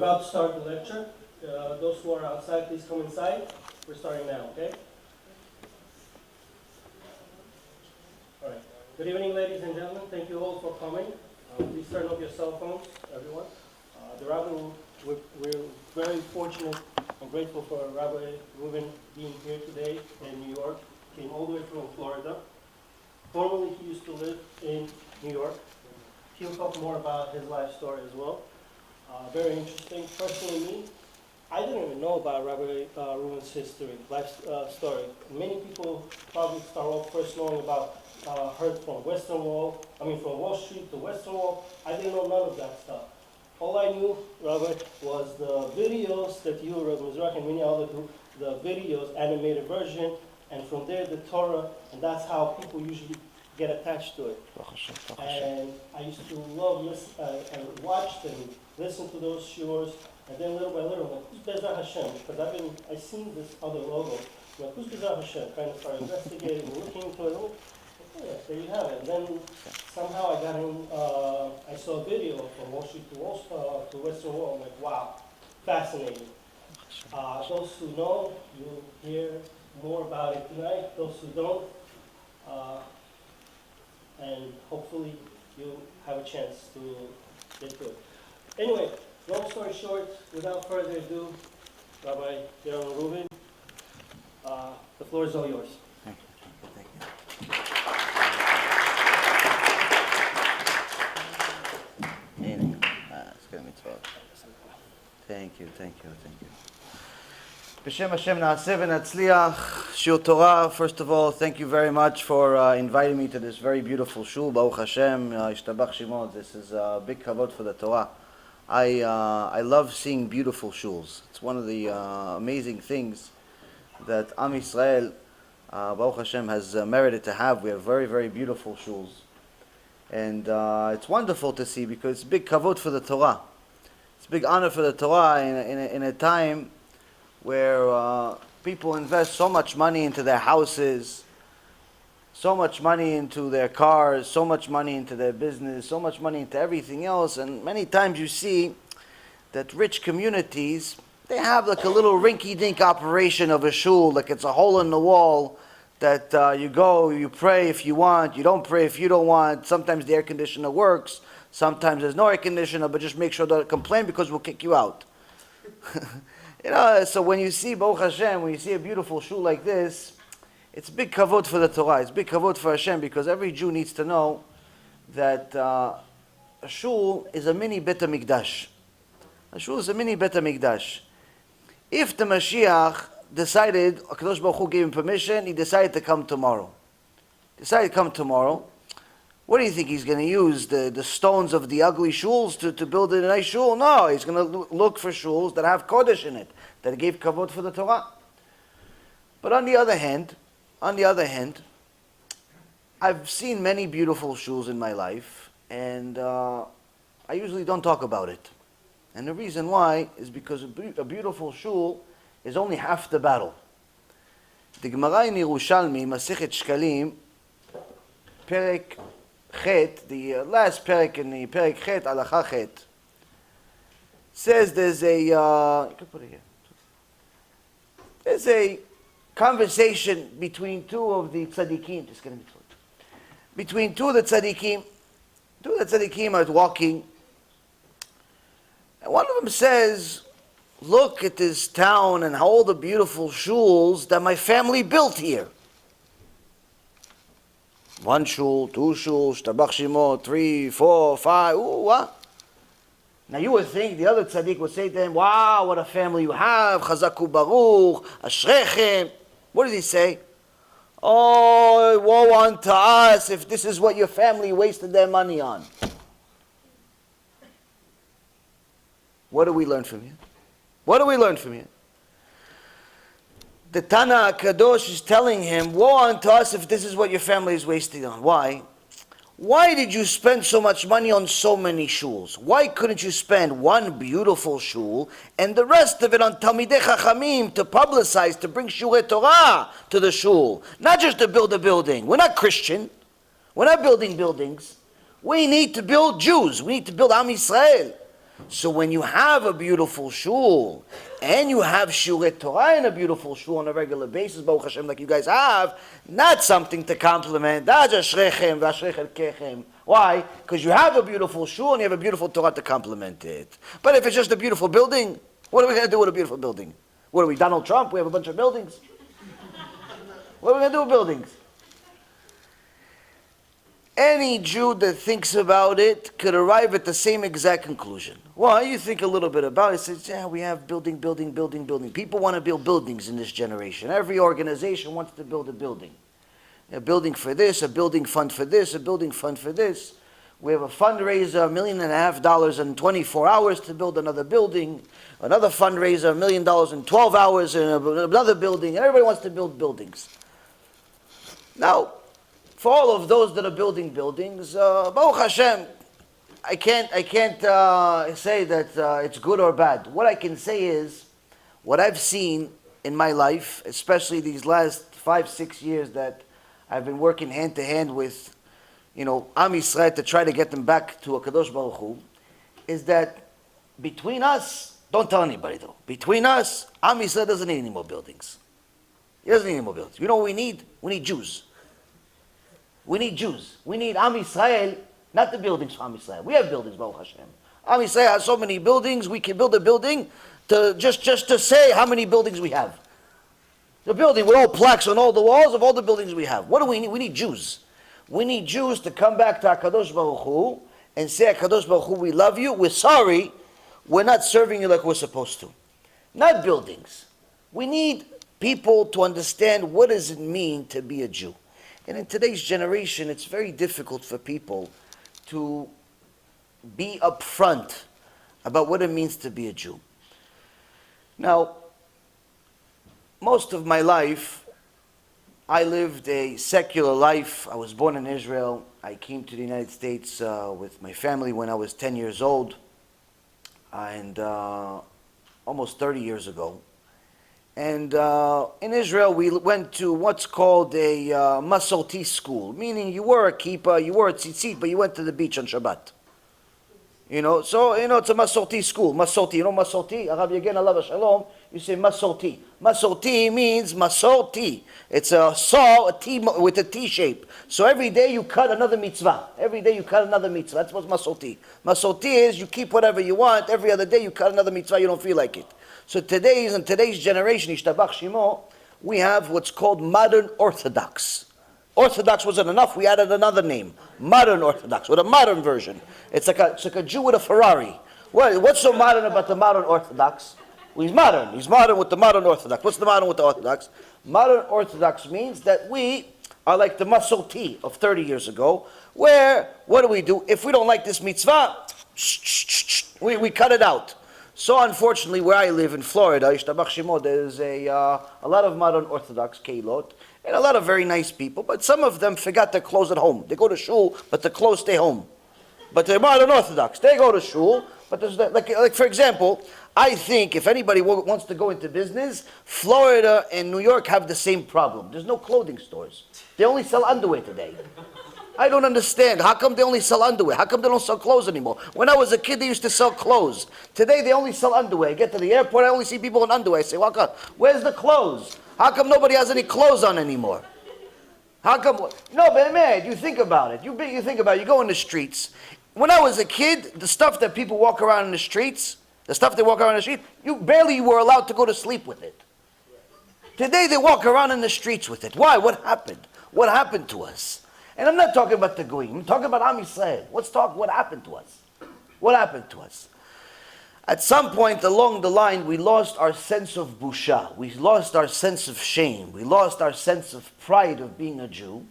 about to start the lecture. Those who are outside, please come inside. We're starting now, okay? All right. Good evening, ladies and gentlemen. Thank you all for coming. Please turn off your cell phones, everyone. The Rabbi, we're very fortunate and grateful for Rabbi Reuven being here today in New York. Came all the way from Florida. Formerly, he used to live in New York. He'll talk more about his life story as well. Very interesting. Personally, me, I didn't even know about Rabbi Reuven's history, life story. Many people probably start off first knowing about heard from from Wall Street to Western Wall. I didn't know none of that stuff. All I knew, Robert, was the videos that you, Rabbi Mizrach, and many other group, the videos, animated version, and from there the Torah, and that's how people usually get attached to it. And I used to love and watch and listen to those shiurs, and then little by little, I'm like, who's Bezrat HaShem? Because I seen this other logo. I'm like, who's Bezrat HaShem? Kind of started investigating and looking into it. Oh, yeah, there you have it. And then somehow I got in, I saw a video from Wall Street to Western Wall. I'm like, wow, fascinating. Those who know, you'll hear more about it tonight. Those who don't, and hopefully you'll have a chance to get to it. Anyway, long story short, without further ado, Rabbi Yaron Reuven, the floor is all yours. Thank you. Thank you. B'Shem Hashem na'aseh v'natzliach. Shiur Torah. First of all, thank you very much for inviting me to this very beautiful shul. Baruch Hashem, Yishtabach Shemo. This is a big kavod for the Torah. I love seeing beautiful shuls. It's one of the amazing things that Am Yisrael, Baruch Hashem, has merited to have. We have very, very beautiful shuls. And it's wonderful to see because it's big kavod for the Torah. It's a big honor for the Torah in a time where people invest so much money into their houses, so much money into their cars, so much money into their business, so much money into everything else. And many times you see that rich communities, they have like a little rinky-dink operation of a shul, like it's a hole in the wall that you go, you pray if you want, you don't pray if you don't want. Sometimes the air conditioner works, sometimes there's no air conditioner, but just make sure don't complain because we'll kick you out. So when you see, Baruch Hashem, when you see a beautiful shul like this, it's big kavod for the Torah. It's big kavod for Hashem because every Jew needs to know that a shul is a mini Bet HaMikdash. A shul is a mini Bet HaMikdash. If the Mashiach decided, HaKadosh Baruch Hu gave him permission, he decided to come tomorrow. What do you think? He's going to use the stones of the ugly shuls to build a nice shul? No, he's going to look for shuls that have kodesh in it, that gave kavod for the Torah. But on the other hand, I've seen many beautiful shuls in my life, and I usually don't talk about it. And the reason why is because a beautiful shul is only half the battle. The Gemara in Yerushalmi, Masechet Shkalim, Perek Chet, the last Perek in the Perek Chet, Alacha Chet, says there's you can put it here. There's a conversation between two of the tzaddikim. Between two of the tzaddikim. Two of the tzaddikim are walking. And one of them says, look at this town and all the beautiful shuls that my family built here. One shul, two shuls, Yishtabach Shemo, 3, 4, 5, what? Now you would think the other tzaddik would say to him, wow, what a family you have, Chazaku Baruch, Ashrechem. What does he say? Oh, woe unto us if this is what your family wasted their money on. What do we learn from here? The Tana Kadosh is telling him, woe unto us if this is what your family is wasting on. Why? Why did you spend so much money on so many shuls? Why couldn't you spend one beautiful shul and the rest of it on Talmidei Chachamim to publicize, to bring shiurei Torah to the shul? Not just to build a building. We're not Christian. We're not building buildings. We need to build Jews. We need to build Am Yisrael. So when you have a beautiful shul, and you have shiur Torah in a beautiful shul on a regular basis, Baruch Hashem, like you guys have, not something to compliment. Why? Because you have a beautiful shul and you have a beautiful Torah to complement it. But if it's just a beautiful building, what are we going to do with a beautiful building? What are we, Donald Trump? We have a bunch of buildings. What are we going to do with buildings? Any Jew that thinks about it could arrive at the same exact conclusion. Well, you think a little bit about it, says, yeah, we have building. People want to build buildings in this generation. Every organization wants to build a building. A building for this, a building fund for this, a building fund for this. We have a fundraiser, $1.5 million in 24 hours to build another building. Another fundraiser, $1 million in 12 hours in another building. And everybody wants to build buildings. Now, for all of those that are building buildings, Baruch Hashem, I can't say that it's good or bad. What I can say is, what I've seen in my life, especially these last 5-6 years that I've been working hand to hand with, Am Yisrael to try to get them back to a Kadosh Baruch Hu, is that between us, don't tell anybody though, between us, Am Yisrael doesn't need any more buildings. He doesn't need any more buildings. You know what we need? We need Jews. We need Jews. We need Am Yisrael, not the buildings for Am Yisrael. We have buildings, Baruch Hashem. Am Yisrael has so many buildings, we can build a building to just to say how many buildings we have. The building with all plaques on all the walls of all the buildings we have. What do we need? We need Jews. We need Jews to come back to HaKadosh Baruch Hu and say, HaKadosh Baruch Hu, we love you, we're sorry, we're not serving you like we're supposed to. Not buildings. We need people to understand what does it mean to be a Jew. And in today's generation, it's very difficult for people to be upfront about what it means to be a Jew. Now, most of my life, I lived a secular life. I was born in Israel. I came to the United States with my family when I was 10 years old, and almost 30 years ago. And in Israel, we went to what's called a Masorti school, meaning you wore a kippah, you wore a tzitzit, but you went to the beach on Shabbat. So it's a Masorti school. Masorti, Masorti, Arav Yagen Alav Shalom, you say Masorti. Masorti means Masorti. It's a saw, a T with a T shape. So every day you cut another mitzvah. Every day you cut another mitzvah. That's what's Masorti. Masorti is you keep whatever you want. Every other day you cut another mitzvah. You don't feel like it. So in today's generation, Ishtabach Shimo, we have what's called modern Orthodox. Orthodox wasn't enough, we added another name. Modern Orthodox, with a modern version. It's like a Jew with a Ferrari. What's so modern about the modern Orthodox? Well, he's modern. He's modern with the modern Orthodox. What's the modern with the Orthodox? Modern Orthodox means that we are like the Masorti of 30 years ago, where, what do? If we don't like this mitzvah, we cut it out. So unfortunately, where I live in Florida, Ishtabach Shimo, there's a lot of modern Orthodox keilot, and a lot of very nice people, but some of them forgot their clothes at home. They go to shul, but the clothes stay home. But they're modern Orthodox. They go to shul, but there's like for example, I think if anybody wants to go into business, Florida and New York have the same problem. There's no clothing stores. They only sell underwear today. I don't understand. How come they only sell underwear? How come they don't sell clothes anymore? When I was a kid, they used to sell clothes. Today, they only sell underwear. I get to the airport, I only see people in underwear. I say, well, where's the clothes? How come nobody has any clothes on anymore? How come? No, but man, you think about it. You think about it. You go in the streets. When I was a kid, the stuff that people walk around in the streets, you barely were allowed to go to sleep with it. Today, they walk around in the streets with it. Why? What happened? What happened to us? And I'm not talking about the Goyim. I'm talking about Am Yisrael. Let's talk what happened to us. What happened to us? At some point along the line, we lost our sense of busha. We lost our sense of shame. We lost our sense of pride of being a Jew.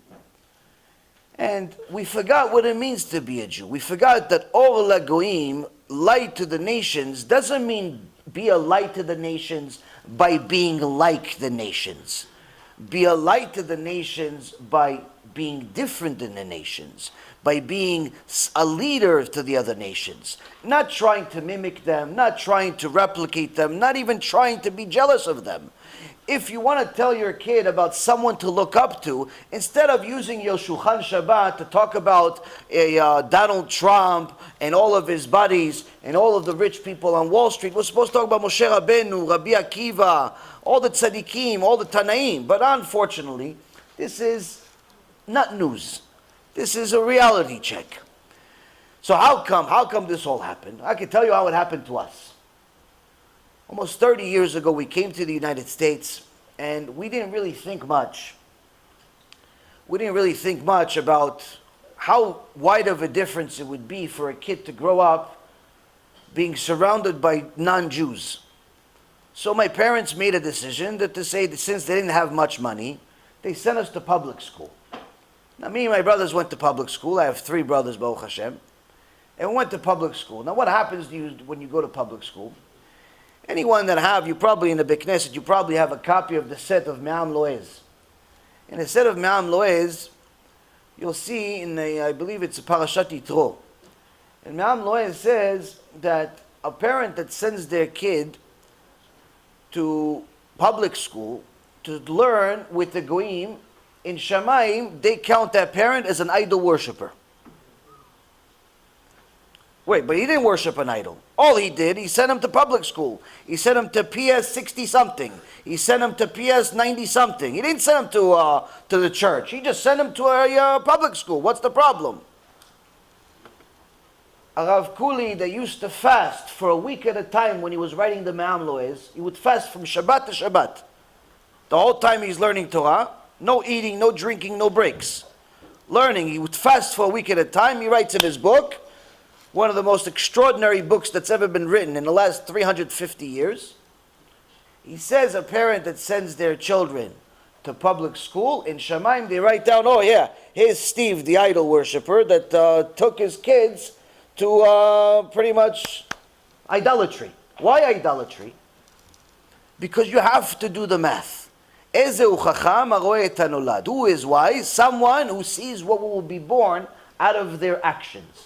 And we forgot what it means to be a Jew. We forgot that Or LaGoyim, light to the nations, doesn't mean be a light to the nations by being like the nations. Be a light to the nations by being different than the nations, by being a leader to the other nations, not trying to mimic them, not trying to replicate them, not even trying to be jealous of them. If you want to tell your kid about someone to look up to, instead of using your Shulchan Shabbat to talk about Donald Trump and all of his buddies and all of the rich people on Wall Street, we're supposed to talk about Moshe Rabbeinu, Rabbi Akiva, all the tzaddikim, all the Tanaim. But unfortunately, this is not news. This is a reality check. So how come this all happened? I can tell you how it happened to us. Almost 30 years ago, we came to the United States, and we didn't really think much. We didn't really think much about how wide of a difference it would be for a kid to grow up being surrounded by non-Jews. So my parents made a decision to say that since they didn't have much money, they sent us to public school. Now, me and my brothers went to public school. I have 3 brothers, Baruch Hashem. And we went to public school. Now, what happens to you when you go to public school? Anyone that have, you probably in the Beit Knesset, you probably have a copy of the set of Me'am Loez. In the set of Me'am Loez, you'll see in the, I believe it's a Parashat Yitro. And Me'am Loez says that a parent that sends their kid to public school to learn with the Goyim, in Shamayim, they count that parent as an idol worshiper. Wait, but he didn't worship an idol. All he did, he sent him to public school. He sent him to PS 60-something. He sent him to PS 90-something. He didn't send him to the church. He just sent him to a public school. What's the problem? A Rav Kuli that used to fast for a week at a time when he was writing the Me'am Loez, he would fast from Shabbat to Shabbat. The whole time he's learning Torah, no eating, no drinking, no breaks. Learning, he would fast for a week at a time. He writes in his book, one of the most extraordinary books that's ever been written in the last 350 years. He says a parent that sends their children to public school, in Shamayim they write down, oh yeah, here's Steve, the idol worshiper, that took his kids to pretty much idolatry. Why idolatry? Because you have to do the math. Who is wise? Someone who sees what will be born out of their actions.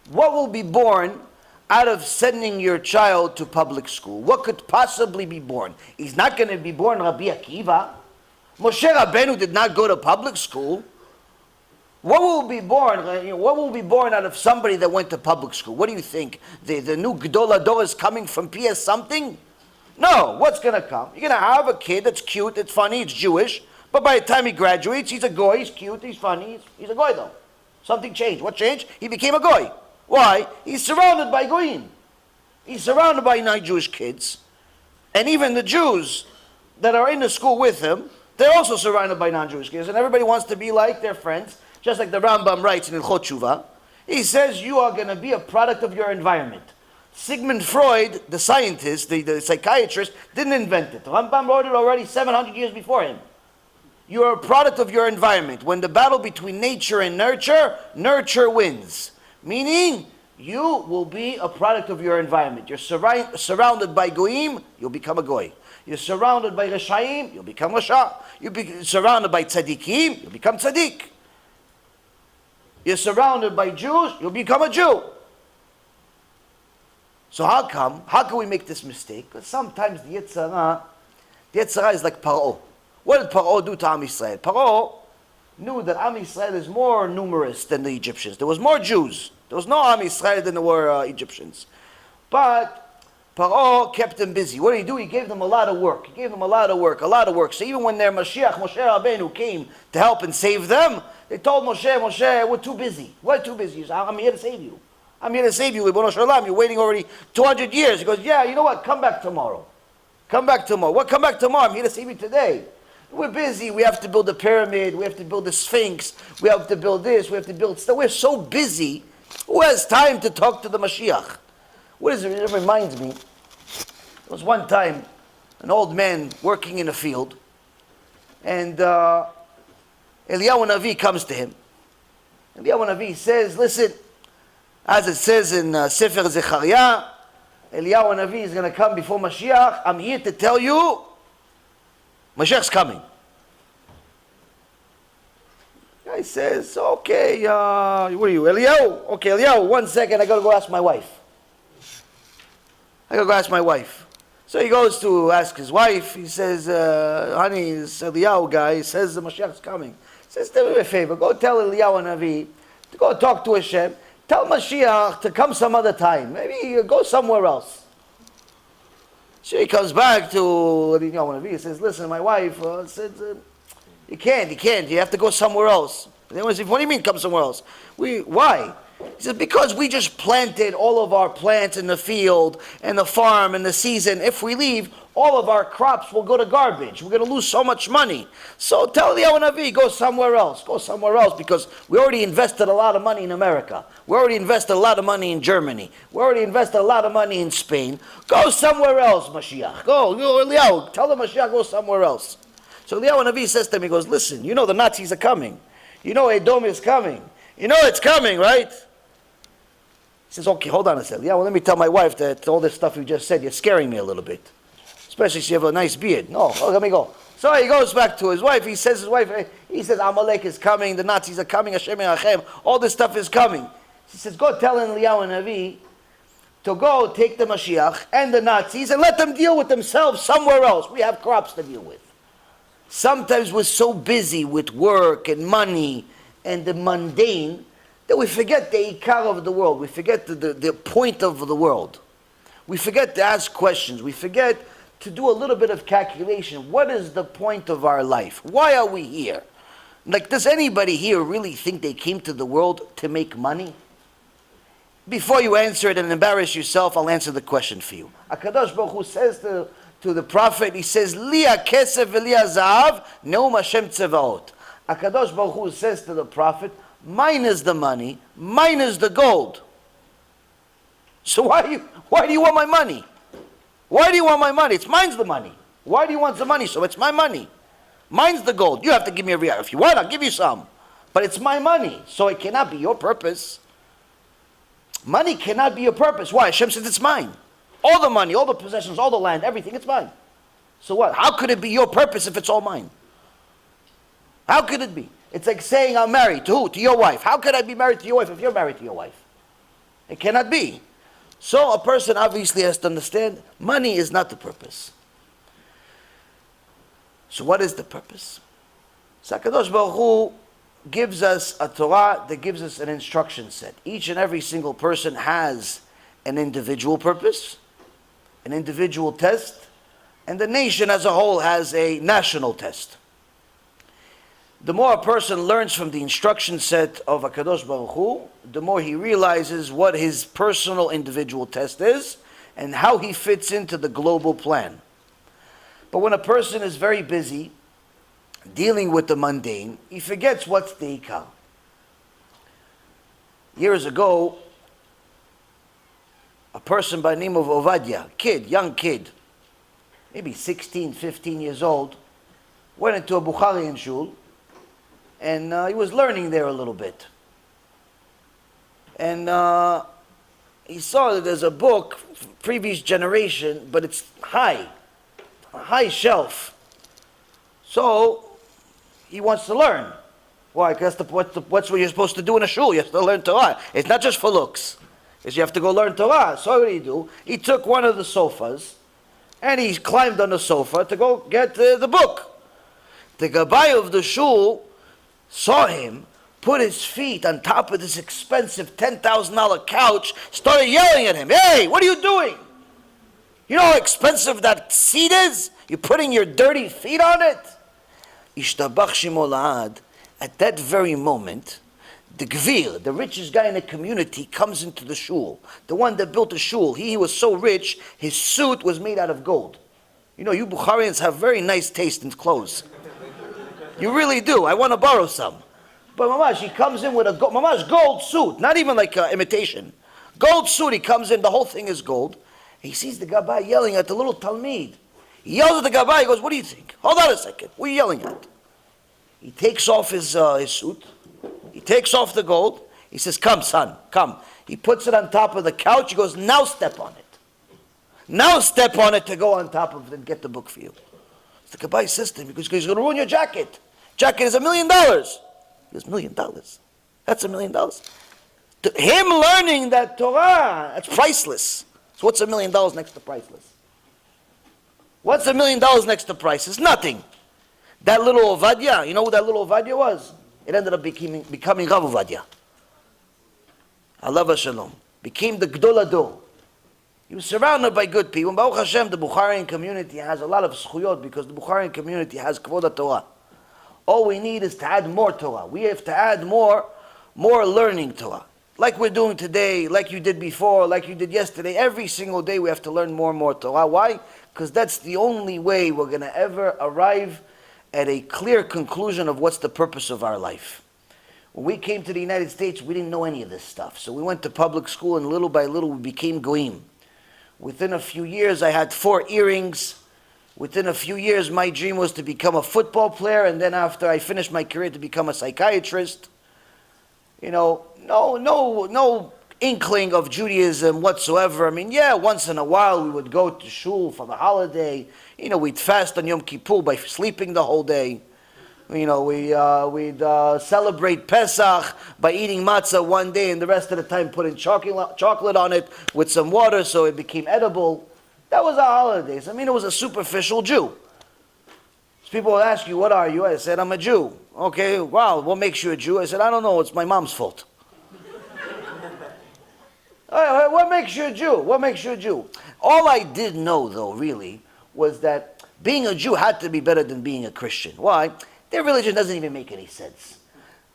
What will be born out of sending your child to public school? What could possibly be born? He's not going to be born Rabbi Akiva. Moshe Rabbeinu did not go to public school. What will be born? What will be born out of somebody that went to public school? What do you think? The new Gedol Hador is coming from PS something? No. What's going to come? You're going to have a kid that's cute, it's funny, it's Jewish, but by the time he graduates, he's a goy, he's cute, he's funny, he's a goy though. Something changed. What changed? He became a goy. Why? He's surrounded by goyim. He's surrounded by non-Jewish kids. And even the Jews that are in the school with him, they're also surrounded by non-Jewish kids. And everybody wants to be like their friends, just like the Rambam writes in Ilchot Tshuva. He says you are going to be a product of your environment. Sigmund Freud, the scientist, the psychiatrist, didn't invent it. Rambam wrote it already 700 years before him. You are a product of your environment. When the battle between nature and nurture, nurture wins. Meaning, you will be a product of your environment. You're surrounded by goyim, you'll become a goy. You're surrounded by Rashayim, you'll become Rasha. You're surrounded by tzaddikim, you'll become tzaddik. You're surrounded by Jews, you'll become a Jew. So how can we make this mistake? Because sometimes the Yetzirah is like Paro. What did Paro do to Am Yisrael? Paro knew that Am Yisrael is more numerous than the Egyptians. There was more Jews. There was no Am Yisrael than there were Egyptians. But Paro kept them busy. What did he do? He gave them a lot of work. A lot of work. So even when their Mashiach, Moshe Rabbeinu, came to help and save them, they told Moshe, we're too busy. We're too busy. He said, I'm here to save you. I'm here to save you. You're waiting already 200 years. He goes, yeah, you know what? Come back tomorrow. What? Come back tomorrow. I'm here to save you today. We're busy. We have to build a pyramid. We have to build the Sphinx. We have to build this. We have to build stuff. We're so busy. Who has time to talk to the Mashiach? What is it? It reminds me. There was one time an old man working in a field, and Eliyahu Navi comes to him. Eliyahu Navi says, listen, as it says in Sefer Zechariah, Eliyahu Navi is going to come before Mashiach. I'm here to tell you, Mashiach's coming. Guy says, okay, what are you, Eliyahu? Okay, Eliyahu, 1 second, I got to go ask my wife. So he goes to ask his wife. He says, honey, this Eliyahu guy says the Mashiach's coming. He says, do me a favor, go tell Eliyahu Navi to go talk to Hashem. Tell Mashiach to come some other time. Maybe go somewhere else. So he comes back to Eliyahu Navi. He says, listen, my wife said, you can't. You have to go somewhere else. They always say, what do you mean come somewhere else? Why? He says, because we just planted all of our plants in the field and the farm and the season. If we leave, all of our crops will go to garbage. We're going to lose so much money. So tell the Navi, go somewhere else. Go somewhere else because we already invested a lot of money in America. We already invested a lot of money in Germany. We already invested a lot of money in Spain. Go somewhere else, Mashiach. Go, Eliyahu, tell the Mashiach, go somewhere else. So Eliyahu Navi says to him, he goes, listen, you know the Nazis are coming. You know Edom is coming. You know it's coming, right? He says, okay, hold on a second. Yeah, well, let me tell my wife that all this stuff you just said, you're scaring me a little bit. Especially if you have a nice beard. No, let me go. So he goes back to his wife. He says, Amalek is coming, the Nazis are coming, Hashem Yachem, all this stuff is coming. He says, go tell Eliyahu Navi to go take the Mashiach and the Nazis and let them deal with themselves somewhere else. We have crops to deal with. Sometimes we're so busy with work and money and the mundane that we forget the ikar of the world. We forget the point of the world. We forget to ask questions. We forget to do a little bit of calculation. What is the point of our life? Why are we here? Like, does anybody here really think they came to the world to make money? Before you answer it and embarrass yourself, I'll answer the question for you. HaKadosh Baruch Hu says to the prophet, he says, Liya kesef v'liya zahav, neum Hashem tzevaot. HaKadosh Baruch Hu says to the prophet, mine is the money, mine is the gold. So why do you want my money? Why do you want my money? It's mine's the money. Why do you want the money? So it's my money. Mine's the gold. You have to give me a riyal. If you want, I'll give you some. But it's my money, so it cannot be your purpose. Money cannot be your purpose. Why? Hashem says it's mine. All the money, all the possessions, all the land, everything, it's mine. So what? How could it be your purpose if it's all mine? How could it be? It's like saying I'm married. To who? To your wife. How could I be married to your wife if you're married to your wife? It cannot be. So a person obviously has to understand money is not the purpose. So what is the purpose? So HaKadosh Baruch Hu gives us a Torah that gives us an instruction set. Each and every single person has an individual purpose, an individual test, and the nation as a whole has a national test. The more a person learns from the instruction set of HaKadosh Baruch Hu, the more he realizes what his personal individual test is and how he fits into the global plan. But when a person is very busy dealing with the mundane, he forgets what's the ikar. Years ago, a person by the name of Ovadia, young kid, maybe 16, 15 years old, went into a Bukharian shul, and he was learning there a little bit. And he saw that there's a book, previous generation, but it's a high shelf. So he wants to learn. Why? Because what's what you're supposed to do in a shul. You have to learn Torah. It's not just for looks. It's you have to go learn Torah. So what did he do? He took one of the sofas, and he climbed on the sofa to go get the book. The Gabbai of the shul saw him put his feet on top of this expensive $10,000 couch, started yelling at him, "Hey, what are you doing? You know how expensive that seat is? You're putting your dirty feet on it?" Ishtabach Shemo La'ad, at that very moment, the Gvir, the richest guy in the community, comes into the shul. The one that built the shul, he was so rich, his suit was made out of gold. You know, you Bukharians have very nice taste in clothes. You really do. I want to borrow some. But Mamash, he comes in with a gold suit, not even like imitation. Gold suit, he comes in, the whole thing is gold. He sees the Gabbai yelling at the little Talmid. He yells at the Gabbai, he goes, "What do you think? Hold on a second. What are you yelling at?" He takes off his suit. He takes off the gold. He says, "Come, son, come." He puts it on top of the couch. He goes, "Now step on it. Now step on it to go on top of it and get the book for you." The Gabbai says to him, because he's going to ruin your jacket. Jacket is $1 million. He goes, $1 million. That's $1 million. Him learning that Torah, that's priceless. So what's $1 million next to priceless? What's $1 million next to priceless? Nothing. That little Ovadia, you know who that little Ovadia was? It ended up becoming Rav Ovadia. Allah Shalom. Became the Gdol Ador. He was surrounded by good people. And Baruch Hashem, the Bukharian community has a lot of schuyot because the Bukharian community has Kvod Torah. All we need is to add more Torah. We have to add more learning Torah. Like we're doing today, like you did before, like you did yesterday. Every single day we have to learn more and more Torah. Why? Because that's the only way we're going to ever arrive at a clear conclusion of what's the purpose of our life. When we came to the United States, we didn't know any of this stuff. So we went to public school, and little by little we became goyim. Within a few years, I had 4 earrings. Within a few years, my dream was to become a football player, and then after I finished my career, to become a psychiatrist. You know, no inkling of Judaism whatsoever. I mean, yeah, once in a while we would go to shul for the holiday. You know, we'd fast on Yom Kippur by sleeping the whole day. You know, we'd celebrate Pesach by eating matzah one day and the rest of the time putting chocolate on it with some water so it became edible. That was our holidays. I mean, it was a superficial Jew. People would ask you, what are you? I said, I'm a Jew. Okay, wow, what makes you a Jew? I said, I don't know, it's my mom's fault. What makes you a Jew? What makes you a Jew? All I did know, though, really, was that being a Jew had to be better than being a Christian. Why? Their religion doesn't even make any sense.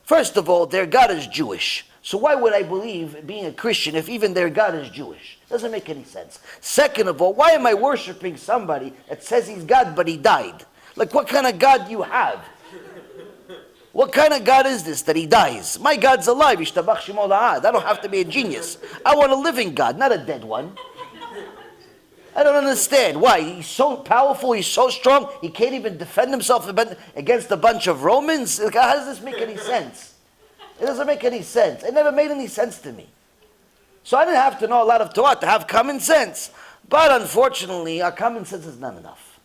First of all, their God is Jewish. So why would I believe being a Christian if even their God is Jewish? Doesn't make any sense. Second of all, why am I worshiping somebody that says he's God but he died? Like, what kind of God do you have? What kind of God is this that he dies? My God's alive. Yishtabach Shemo La'ad. I don't have to be a genius. I want a living God, not a dead one. I don't understand. Why? He's so powerful, he's so strong, he can't even defend himself against a bunch of Romans? How does this make any sense? It doesn't make any sense. It never made any sense to me. So I didn't have to know a lot of Torah to have common sense. But unfortunately, our common sense is not enough.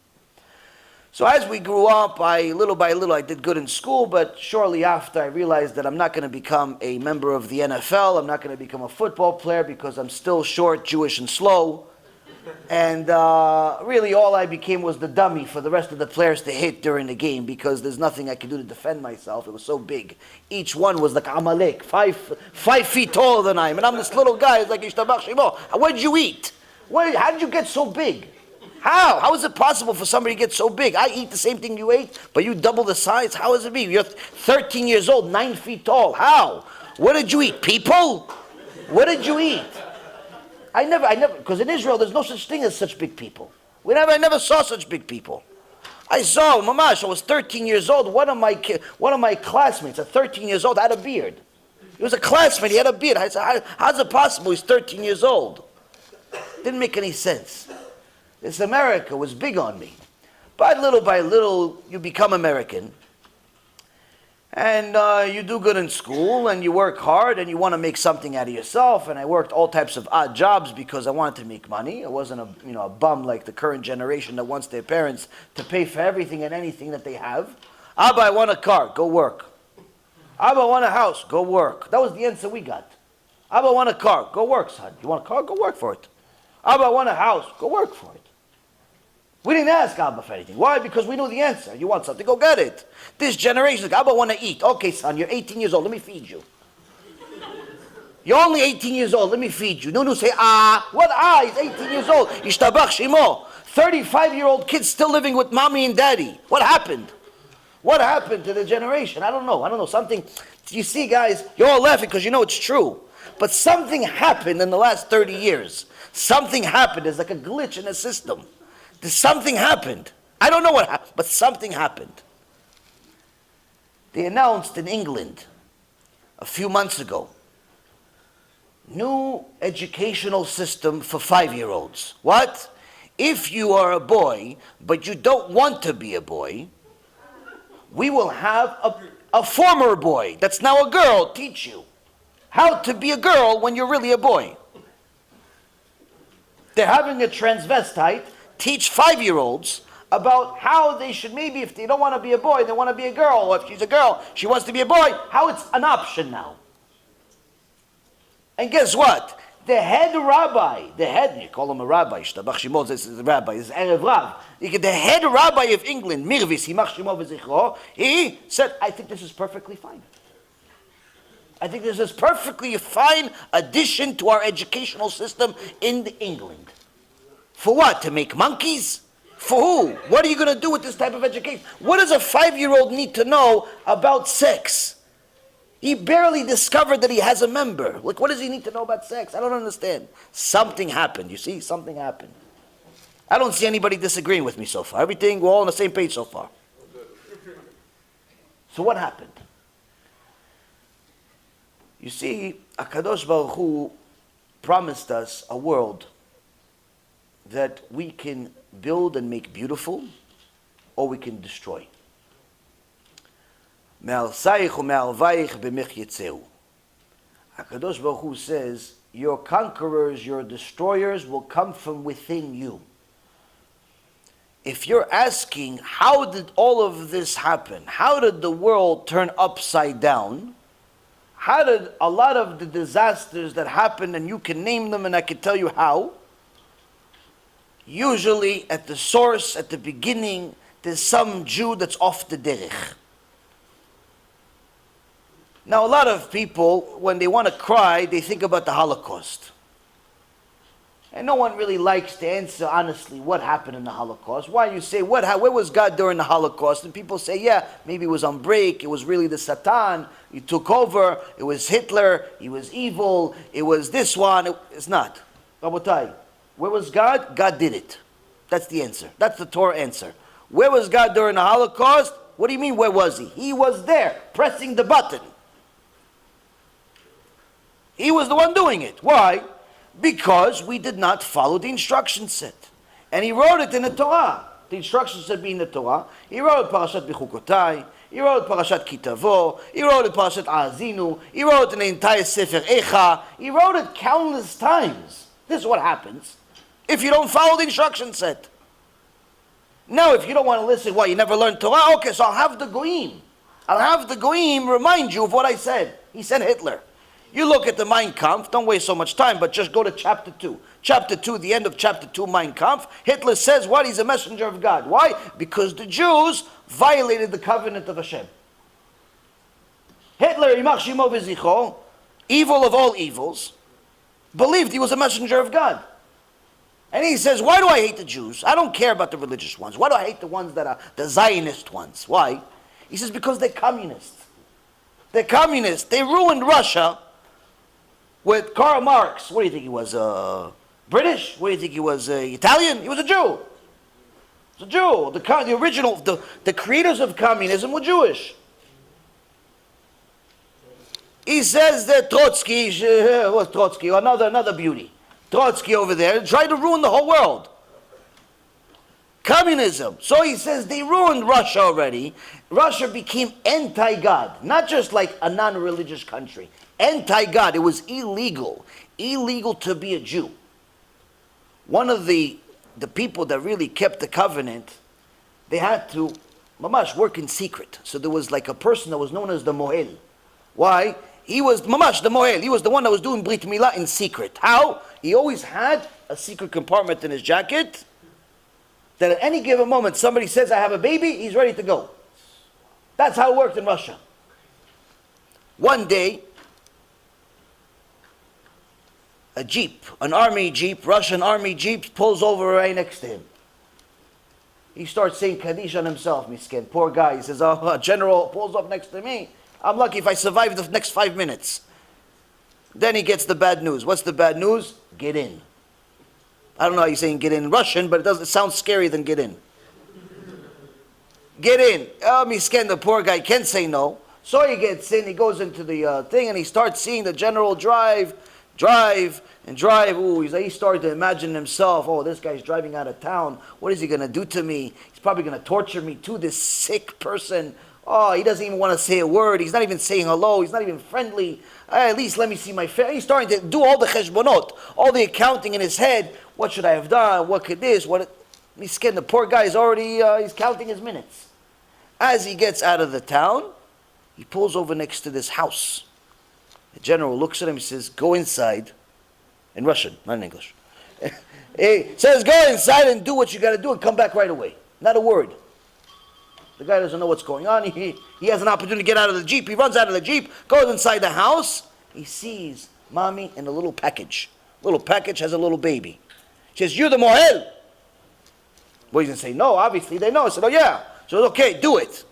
So as we grew up, little by little, I did good in school, but shortly after, I realized that I'm not going to become a member of the NFL. I'm not going to become a football player because I'm still short, Jewish, and slow. And really all I became was the dummy for the rest of the players to hit during the game because there's nothing I could do to defend myself. It was so big. Each one was like Amalek, 5 feet taller than I am. And I'm this little guy. It's like, Yishtabach Shemo. What did you eat? How did you get so big? How? How is it possible for somebody to get so big? I eat the same thing you ate, but you double the size? How is it me? You're 13 years old, 9 feet tall. How? What did you eat? People? What did you eat? I never, because in Israel there's no such thing as such big people. I never saw such big people. I saw, mamash, I was 13 years old. One of my classmates at 13 years old had a beard. He was a classmate, he had a beard. I said, how's it possible? He's 13 years old. Didn't make any sense. This America was big on me. But little by little, you become American. And you do good in school, and you work hard, and you want to make something out of yourself. And I worked all types of odd jobs because I wanted to make money. I wasn't a bum like the current generation that wants their parents to pay for everything and anything that they have. Abba, I want a car. Go work. Abba, I want a house. Go work. That was the answer we got. Abba, I want a car. Go work, son. You want a car? Go work for it. Abba, I want a house. Go work for it. We didn't ask Abba for anything. Why? Because we knew the answer. You want something, go get it. This generation, Abba, want to eat. Okay, son, you're 18 years old. Let me feed you. You're only 18 years old. Let me feed you. No, say, What He's 18 years old. Yishtabach Shemo. 35-year-old kids still living with mommy and daddy. What happened? What happened to the generation? I don't know. Something, you see, guys, you're all laughing because you know it's true. But something happened in the last 30 years. Something happened. There's like a glitch in the system. Something happened. I don't know what happened, but something happened. They announced in England a few months ago, new educational system for 5-year-olds. What? If you are a boy, but you don't want to be a boy, we will have a former boy that's now a girl teach you how to be a girl when you're really a boy. They're having a transvestite teach 5-year-olds about how they should, maybe if they don't want to be a boy, they want to be a girl, or if she's a girl, she wants to be a boy, how it's an option now. And guess what? The head rabbi, you call him a rabbi, Shtabach Shimo, this is the rabbi, this is Erev Rav. The head rabbi of England, Mirvis, Himach Shimo v'zichro, he said, I think this is perfectly fine. I think this is perfectly fine addition to our educational system in England. For what? To make monkeys? For who? What are you going to do with this type of education? What does a 5-year-old need to know about sex? He barely discovered that he has a member. Like, what does he need to know about sex? I don't understand. Something happened, you see? Something happened. I don't see anybody disagreeing with me so far. Everything, we're all on the same page so far. So what happened? You see, HaKadosh Baruch Hu promised us a world that we can build and make beautiful, or we can destroy. HaKadosh Baruch Hu says, your conquerors, your destroyers will come from within you. If you're asking, how did all of this happen? How did the world turn upside down? How did a lot of the disasters that happened, and you can name them and I can tell you how? Usually at the source, at the beginning, there's some Jew that's off the derech. Now, a lot of people, when they want to cry, they think about the Holocaust. And no one really likes to answer honestly what happened in the Holocaust. Why? You say, where was God during the Holocaust? And people say, yeah, maybe it was on break, it was really the Satan, he took over, it was Hitler, he was evil, it was this one. It's not. Rabotai, where was God? God did it. That's the answer. That's the Torah answer. Where was God during the Holocaust? What do you mean, where was he? He was there, pressing the button. He was the one doing it. Why? Because we did not follow the instruction set. And he wrote it in the Torah. The instruction set being the Torah. He wrote Parashat Bechukotai. He wrote Parashat Kitavo. He wrote it Parashat Azinu. He wrote in the entire Sefer Echa. He wrote it countless times. This is what happens if you don't follow the instruction set. Now, if you don't want to listen, what, you never learned Torah? Okay, so I'll have the Goyim. I'll have the Goyim remind you of what I said. He said Hitler. You look at the Mein Kampf, don't waste so much time, but just go to chapter 2. Chapter 2, the end of chapter 2, Mein Kampf, Hitler says what? He's a messenger of God. Why? Because the Jews violated the covenant of HaShem. Hitler, Yimach Shimo v'zichro, evil of all evils, believed he was a messenger of God. And he says, why do I hate the Jews? I don't care about the religious ones. Why do I hate the ones that are the Zionist ones? Why? He says, because they're communists. They're communists. They ruined Russia with Karl Marx. What do you think he was? British? What do you think he was? Italian? He was a Jew. He was a Jew. The original, the creators of communism were Jewish. He says that Trotsky, what's Trotsky? Another beauty. Trotsky over there tried to ruin the whole world. Communism. So he says they ruined Russia already. Russia became anti-God. Not just like a non-religious country. Anti-God. It was illegal. Illegal to be a Jew. One of the people that really kept the covenant, they had to mamash work in secret. So there was like a person that was known as the Ohel. Why? He was mamash the Ohel. He was the one that was doing Brit Milah in secret. How? He always had a secret compartment in his jacket that at any given moment somebody says, I have a baby, he's ready to go. That's how it worked in Russia. One day, a jeep, an army jeep, Russian army jeep, pulls over right next to him. He starts saying Kaddish on himself, miskin. Poor guy. He says, oh, a general pulls up next to me. I'm lucky if I survive the next 5 minutes. Then he gets the bad news. What's the bad news? Get in. I don't know how you're saying get in Russian, but it sounds scarier than get in. Get in. Oh, miskin, the poor guy can't say no. So he gets in, he goes into the thing, and he starts seeing the general drive. Ooh, he started to imagine himself, oh, this guy's driving out of town. What is he going to do to me? He's probably going to torture me too, this sick person. Oh, he doesn't even want to say a word. He's not even saying hello. He's not even friendly. At least let me see my face. He's starting to do all the cheshbonot, all the accounting in his head. What should I have done? What could this? Miskin, the poor guy is already, he's counting his minutes. As he gets out of the town, he pulls over next to this house. The general looks at him, he says, go inside, in Russian, not in English. He says, go inside and do what you got to do and come back right away. Not a word. The guy doesn't know what's going on. He has an opportunity to get out of the Jeep. He runs out of the Jeep, goes inside the house. He sees mommy in a little package. Little package has a little baby. She says, you're the Ohel. Well, he's going to say, no, obviously they know. I said, oh yeah. So, okay, do it.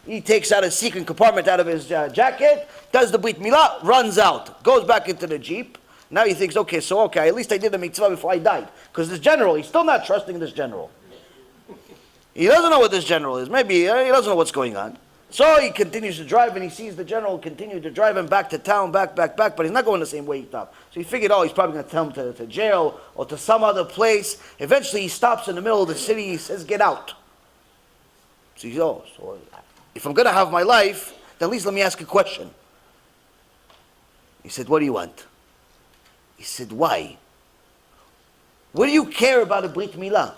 He takes out a secret compartment out of his jacket, does the Brit Milah, runs out, goes back into the Jeep. Now he thinks, okay, at least I did the mitzvah before I died. Because this general, he's still not trusting this general. He doesn't know what this general is. Maybe he doesn't know what's going on. So he continues to drive, and he sees the general continue to drive him back to town, back, but he's not going the same way he thought. So he figured, he's probably going to tell him to jail or to some other place. Eventually he stops in the middle of the city, he says, get out. So he goes, so if I'm going to have my life, then at least let me ask a question. He said, what do you want? He said, why? What do you care about a Brit Milah?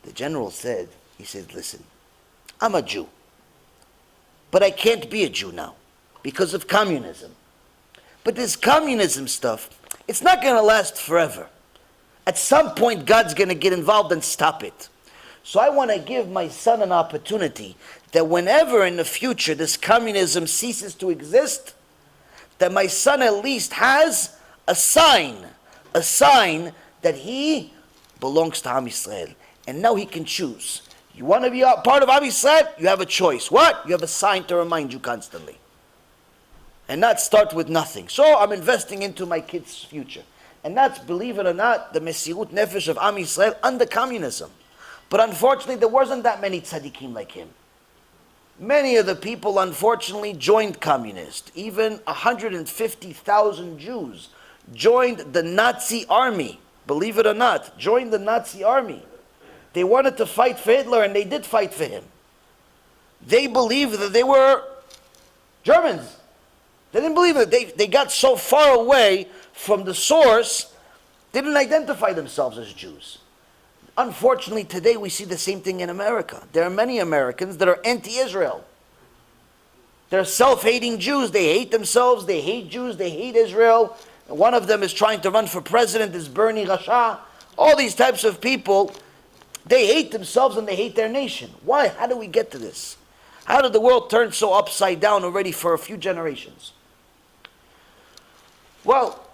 The general said, listen, I'm a Jew. But I can't be a Jew now because of communism. But this communism stuff, it's not going to last forever. At some point, God's going to get involved and stop it. So I want to give my son an opportunity that whenever in the future this communism ceases to exist, that my son at least has a sign that he belongs to Am Yisrael. And now he can choose. You want to be a part of Am Yisrael? You have a choice. What? You have a sign to remind you constantly. And not start with nothing. So I'm investing into my kid's future. And that's, believe it or not, the Mesirut Nefesh of Am Yisrael under communism. But unfortunately, there wasn't that many tzaddikim like him. Many of the people, unfortunately, joined communists. Even 150,000 Jews joined the Nazi army. Believe it or not, joined the Nazi army. They wanted to fight for Hitler, and they did fight for him. They believed that they were Germans. They didn't believe it. They got so far away from the source, they didn't identify themselves as Jews. Unfortunately, today we see the same thing in America. There are many Americans that are anti-Israel. They're self-hating Jews. They hate themselves. They hate Jews. They hate Israel. And one of them is trying to run for president, is Bernie Rasha. All these types of people, they hate themselves and they hate their nation. Why? How do we get to this? How did the world turn so upside down already for a few generations? Well,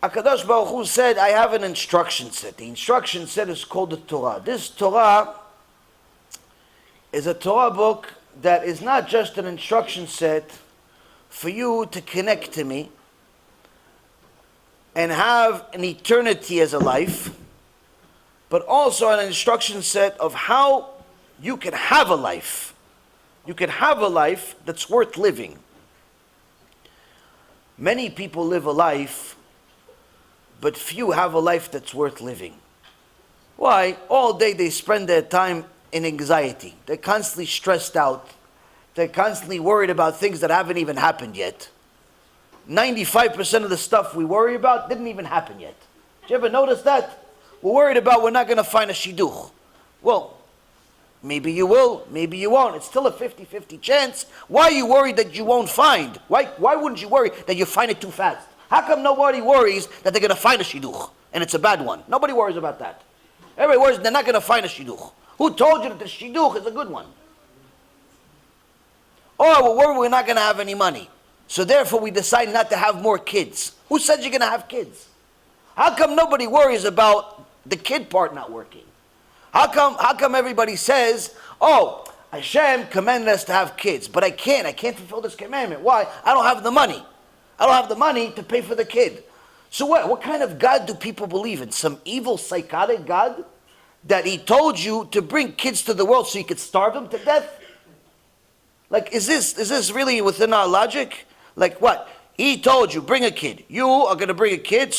HaKadosh Baruch Hu said, I have an instruction set. The instruction set is called the Torah. This Torah is a Torah book that is not just an instruction set for you to connect to me and have an eternity as a life, but also an instruction set of how you can have a life. You can have a life that's worth living. Many people live a life, but few have a life that's worth living. Why? All day they spend their time in anxiety. They're constantly stressed out. They're constantly worried about things that haven't even happened yet. 95% of the stuff we worry about didn't even happen yet. Did you ever notice that? We're worried about we're not going to find a shidduch. Well, maybe you will, maybe you won't. It's still a 50-50 chance. Why are you worried that you won't find? Why wouldn't you worry that you find it too fast? How come nobody worries that they're going to find a shidduch and it's a bad one? Nobody worries about that. Everybody worries they're not going to find a shidduch. Who told you that the shidduch is a good one? Or we're not going to have any money. So therefore we decide not to have more kids. Who said you're going to have kids? How come nobody worries about the kid part not working? How come everybody says, HaShem commanded us to have kids, but I can't fulfill this commandment. Why? I don't have the money. I don't have the money to pay for the kid. So what kind of God do people believe in? Some evil, psychotic God? That he told you to bring kids to the world so you could starve them to death? Like, is this really within our logic? Like what? He told you, bring a kid. You are going to bring a kid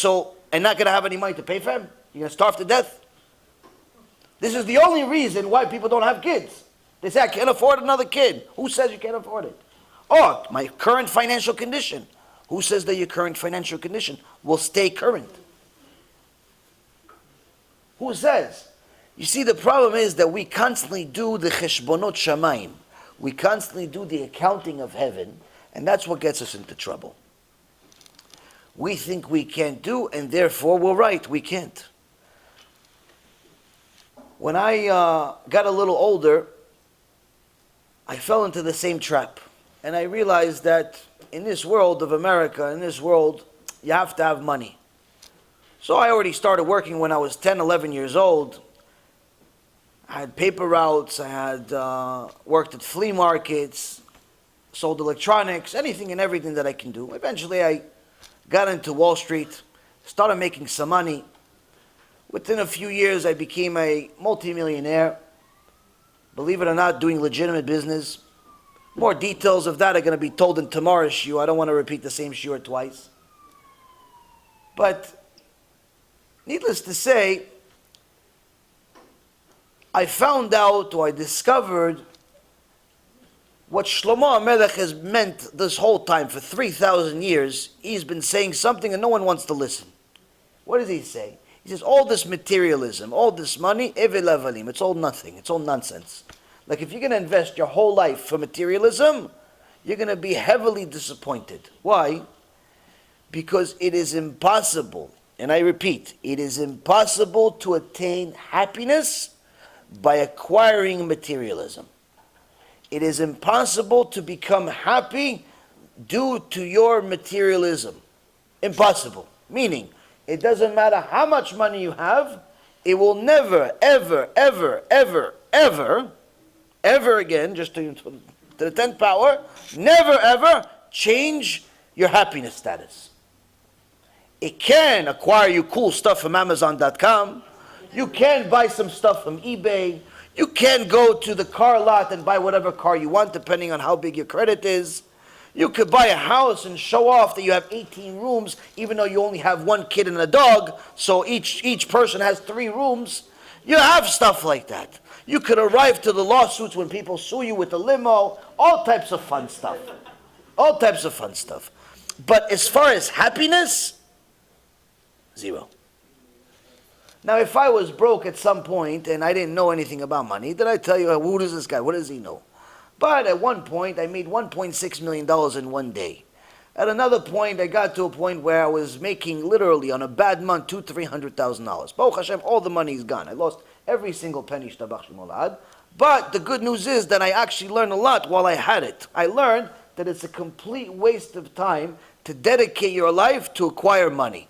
and not going to have any money to pay for him? You're going to starve to death? This is the only reason why people don't have kids. They say, I can't afford another kid. Who says you can't afford it? Or my current financial condition. Who says that your current financial condition will stay current? Who says? You see, the problem is that we constantly do the cheshbonot shamayim. We constantly do the accounting of heaven, and that's what gets us into trouble. We think we can't do, and therefore we're right, we can't. When I got a little older, I fell into the same trap. And I realized that in this world of America, in this world, you have to have money. So I already started working when I was 10, 11 years old. I had paper routes, I had worked at flea markets, sold electronics, anything and everything that I can do. Eventually I got into Wall Street, started making some money. Within a few years I became a multimillionaire. Believe it or not, doing legitimate business. More details of that are going to be told in tomorrow's shiur. I don't want to repeat the same shiur twice. But needless to say, I found out, or I discovered, what Shlomo HaMelech has meant this whole time. For 3,000 years, he's been saying something and no one wants to listen. What does he say? He says, all this materialism, all this money, evel avalim, it's all nothing, it's all nonsense. Like if you're going to invest your whole life for materialism, you're going to be heavily disappointed. Why? Because it is impossible, and I repeat, it is impossible to attain happiness by acquiring materialism. It is impossible to become happy due to your materialism. Impossible. Meaning, it doesn't matter how much money you have, it will never, ever, ever, ever, ever, ever again, just to the 10th power, never ever change your happiness status. It can acquire you cool stuff from Amazon.com. You can buy some stuff from eBay. You can go to the car lot and buy whatever car you want, depending on how big your credit is. You could buy a house and show off that you have 18 rooms, even though you only have one kid and a dog, so each person has 3 rooms. You have stuff like that. You could arrive to the lawsuits when people sue you with a limo, all types of fun stuff. All types of fun stuff. But as far as happiness, zero. Now, if I was broke at some point and I didn't know anything about money, then I tell you, who is this guy? What does he know? But at one point, I made $1.6 million in one day. At another point, I got to a point where I was making literally on a bad month $200,000-$300,000. Baruch Hashem, all the money is gone. I lost every single penny. But the good news is that I actually learned a lot while I had it. I learned that it's a complete waste of time to dedicate your life to acquire money.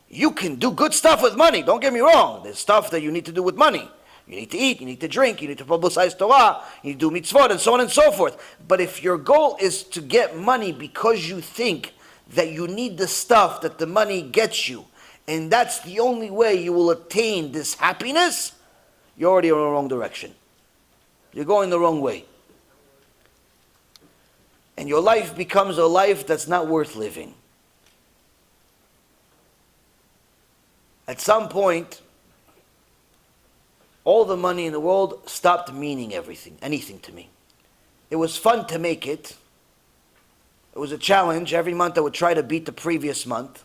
You can do good stuff with money, don't get me wrong. There's stuff that you need to do with money. You need to eat, you need to drink, you need to publicize Torah, you need to do mitzvot, and so on and so forth. But if your goal is to get money because you think that you need the stuff that the money gets you, and that's the only way you will attain this happiness, you're already in the wrong direction. You're going the wrong way. And your life becomes a life that's not worth living. At some point, all the money in the world stopped meaning anything to me. It was fun to make it. It was a challenge. Every month I would try to beat the previous month.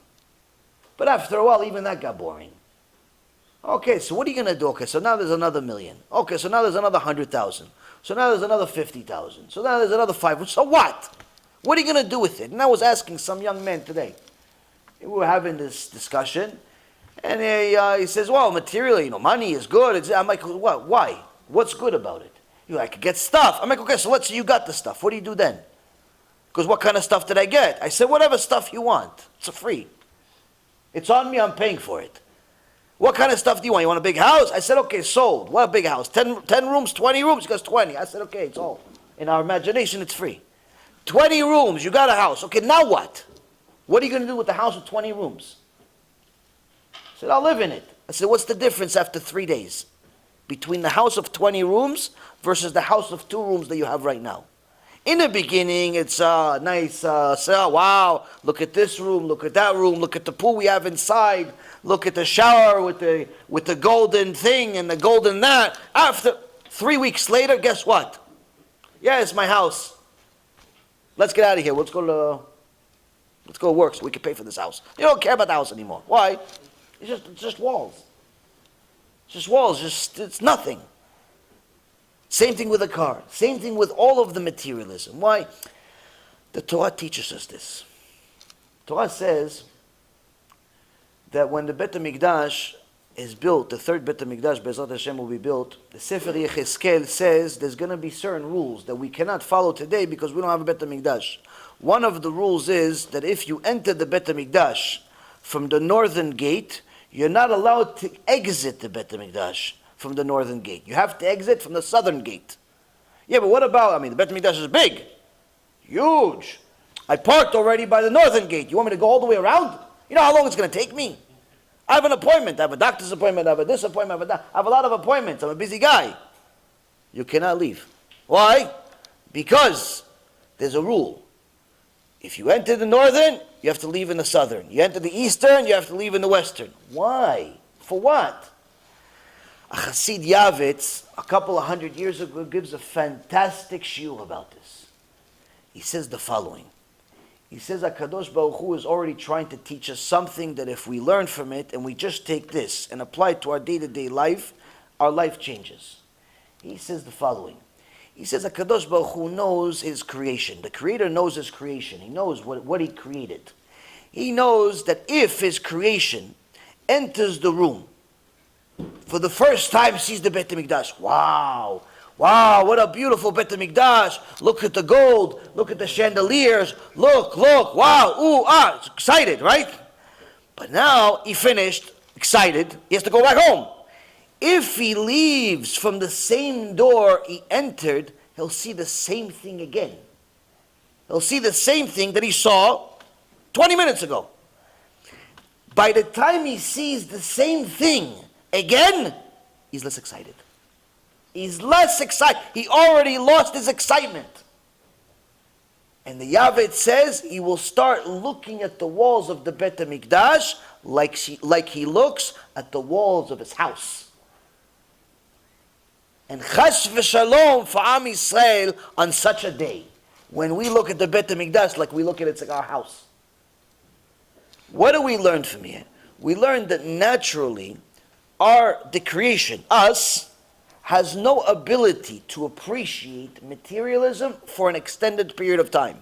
But after a while, even that got boring. Okay, so what are you going to do? Okay, so now there's another million. Okay, so now there's another 100,000. So now there's another 50,000. So now there's another 5. So what? What are you going to do with it? And I was asking some young man today. We were having this discussion. And he says, well, materially, money is good. I'm like, what? Why? What's good about it? I could get stuff. I'm like, okay, so let's say you got the stuff. What do you do then? Because what kind of stuff did I get? I said, whatever stuff you want. It's free. It's on me, I'm paying for it. What kind of stuff do you want? You want a big house? I said, okay, sold. What a big house? 10 rooms, 20 rooms? He goes, 20. I said, okay, it's all. In our imagination, it's free. 20 rooms, you got a house. Okay, now what? What are you going to do with the house with 20 rooms? I said, I'll live in it. I said, what's the difference after 3 days between the house of 20 rooms versus the house of 2 rooms that you have right now? In the beginning, it's nice, wow, look at this room, look at that room, look at the pool we have inside, look at the shower with the golden thing and the golden that. After 3 weeks later, guess what? Yeah, it's my house. Let's get out of here. Let's go to work so we can pay for this house. You don't care about the house anymore. Why? It's just walls. Just walls, it's nothing. Same thing with a car. Same thing with all of the materialism. Why? The Torah teaches us this. Torah says that when the Bet HaMikdash is built, the third Bet HaMikdash, Be'ezrat Hashem, will be built, the Sefer Yechezkel says there's going to be certain rules that we cannot follow today because we don't have a Bet HaMikdash. One of the rules is that if you enter the Bet HaMikdash from the northern gate, you're not allowed to exit the Bet HaMikdash from the northern gate. You have to exit from the southern gate. Yeah, but what about, the Bet HaMikdash is big, huge. I parked already by the northern gate. You want me to go all the way around? You know how long it's going to take me? I have an appointment. I have a doctor's appointment. I have a this appointment. I have a lot of appointments. I'm a busy guy. You cannot leave. Why? Because there's a rule. If you enter the northern, you have to leave in the southern. You enter the eastern, you have to leave in the western. Why? For what? A Chassid Yavitz, a couple of 100 years ago, gives a fantastic shiur about this. He says the following. He says HaKadosh Baruch Hu is already trying to teach us something that if we learn from it and we just take this and apply it to our day-to-day life, our life changes. He says the following. He says HaKadosh Baruch Hu knows his creation. The Creator knows his creation. He knows what he created. He knows that if his creation enters the room, for the first time sees the Bet HaMikdash, wow, what a beautiful Bet HaMikdash. Look at the gold. Look at the chandeliers. Look, wow, ooh, it's excited, right? But now he finished, excited. He has to go back home. If he leaves from the same door he entered, he'll see the same thing again. He'll see the same thing that he saw 20 minutes ago. By the time he sees the same thing again, he's less excited. He's less excited. He already lost his excitement. And the Yavet says he will start looking at the walls of the Bet HaMikdash like he looks at the walls of his house. And Chas v'Shalom for Am Yisrael on such a day, when we look at the Bet HaMikdash like we look at it like our house. What do we learn from here? We learn that naturally, the creation, us, has no ability to appreciate materialism for an extended period of time.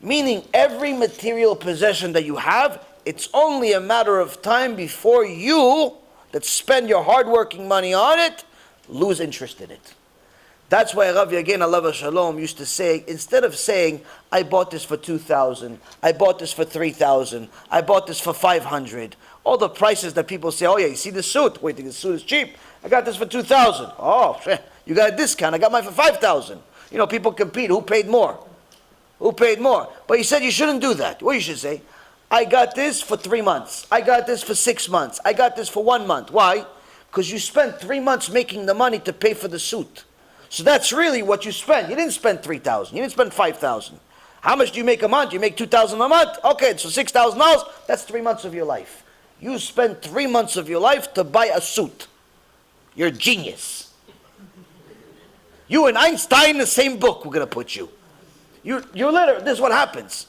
Meaning every material possession that you have, it's only a matter of time before you, that spend your hard-working money on it, lose interest in it. That's why Rav Yagen Alav Shalom used to say, instead of saying, I bought this for 2,000, I bought this for 3,000, I bought this for 500, all the prices that people say, oh yeah, you see this suit? Wait, this suit is cheap. I got this for 2,000. Oh, you got a discount. I got mine for 5,000. You know, people compete. Who paid more? Who paid more? But he said you shouldn't do that. What you should say, I got this for 3 months. I got this for 6 months. I got this for 1 month. Why? Because you spent 3 months making the money to pay for the suit. So that's really what you spent. You didn't spend 3,000. You didn't spend 5,000. How much do you make a month? You make 2,000 a month? Okay, so $6,000. That's 3 months of your life. You spent 3 months of your life to buy a suit. You're a genius. You and Einstein in the same book we're going to put you. You're literally, this is what happens.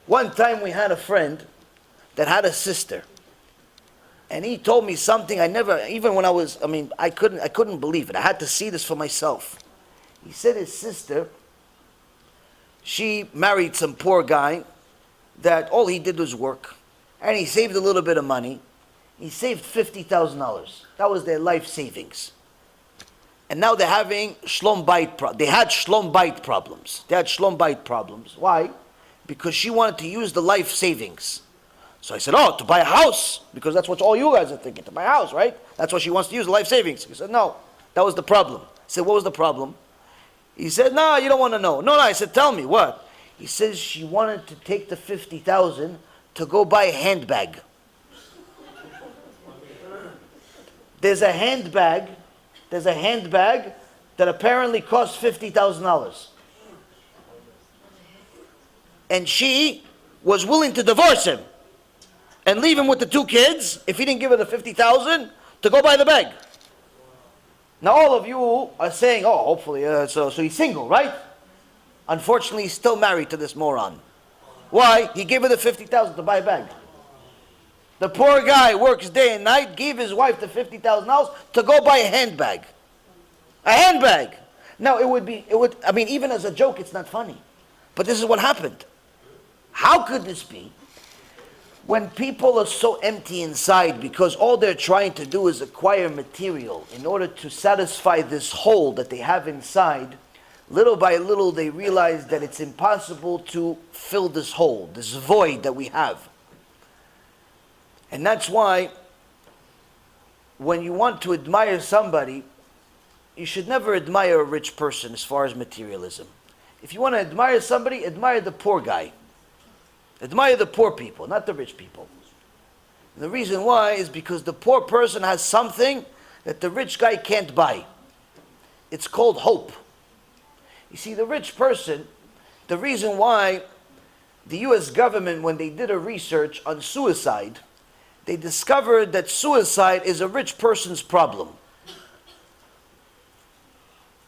One time we had a friend that had a sister. And he told me something I never, even when I couldn't believe it. I had to see this for myself. He said his sister, she married some poor guy that all he did was work. And he saved a little bit of money. He saved $50,000. That was their life savings. And now they're having shlom bayit They had shlom bayit problems. Why? Because she wanted to use the life savings. So I said, to buy a house, because that's what all you guys are thinking, to buy a house, right? That's what she wants to use, the life savings. He said, no, that was the problem. I said, what was the problem? He said, no, you don't want to know. No, I said, tell me, what? He says she wanted to take the $50,000 to go buy a handbag. There's a handbag that apparently costs $50,000. And she was willing to divorce him and leave him with the 2 kids if he didn't give her the $50,000 to go buy the bag. Now all of you are saying, hopefully, so he's single, right? Unfortunately, he's still married to this moron. Why? He gave her the $50,000 to buy a bag. The poor guy works day and night, gave his wife the $50,000 to go buy a handbag. A handbag. Now even as a joke, it's not funny. But this is what happened. How could this be? When people are so empty inside because all they're trying to do is acquire material in order to satisfy this hole that they have inside, little by little they realize that it's impossible to fill this hole, this void that we have. And that's why when you want to admire somebody, you should never admire a rich person as far as materialism. If you want to admire somebody, admire the poor guy. Admire the poor people, not the rich people. And the reason why is because the poor person has something that the rich guy can't buy. It's called hope. You see, the rich person, the reason why the US government, when they did a research on suicide, they discovered that suicide is a rich person's problem.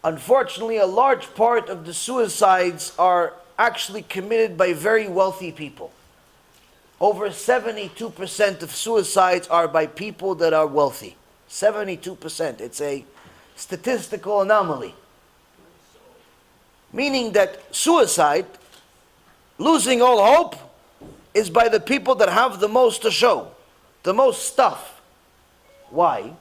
Unfortunately, a large part of the suicides are actually committed by very wealthy people. Over 72% of suicides are by people that are wealthy. 72%. It's a statistical anomaly. Meaning that suicide, losing all hope, is by the people that have the most to show, the most stuff. Why?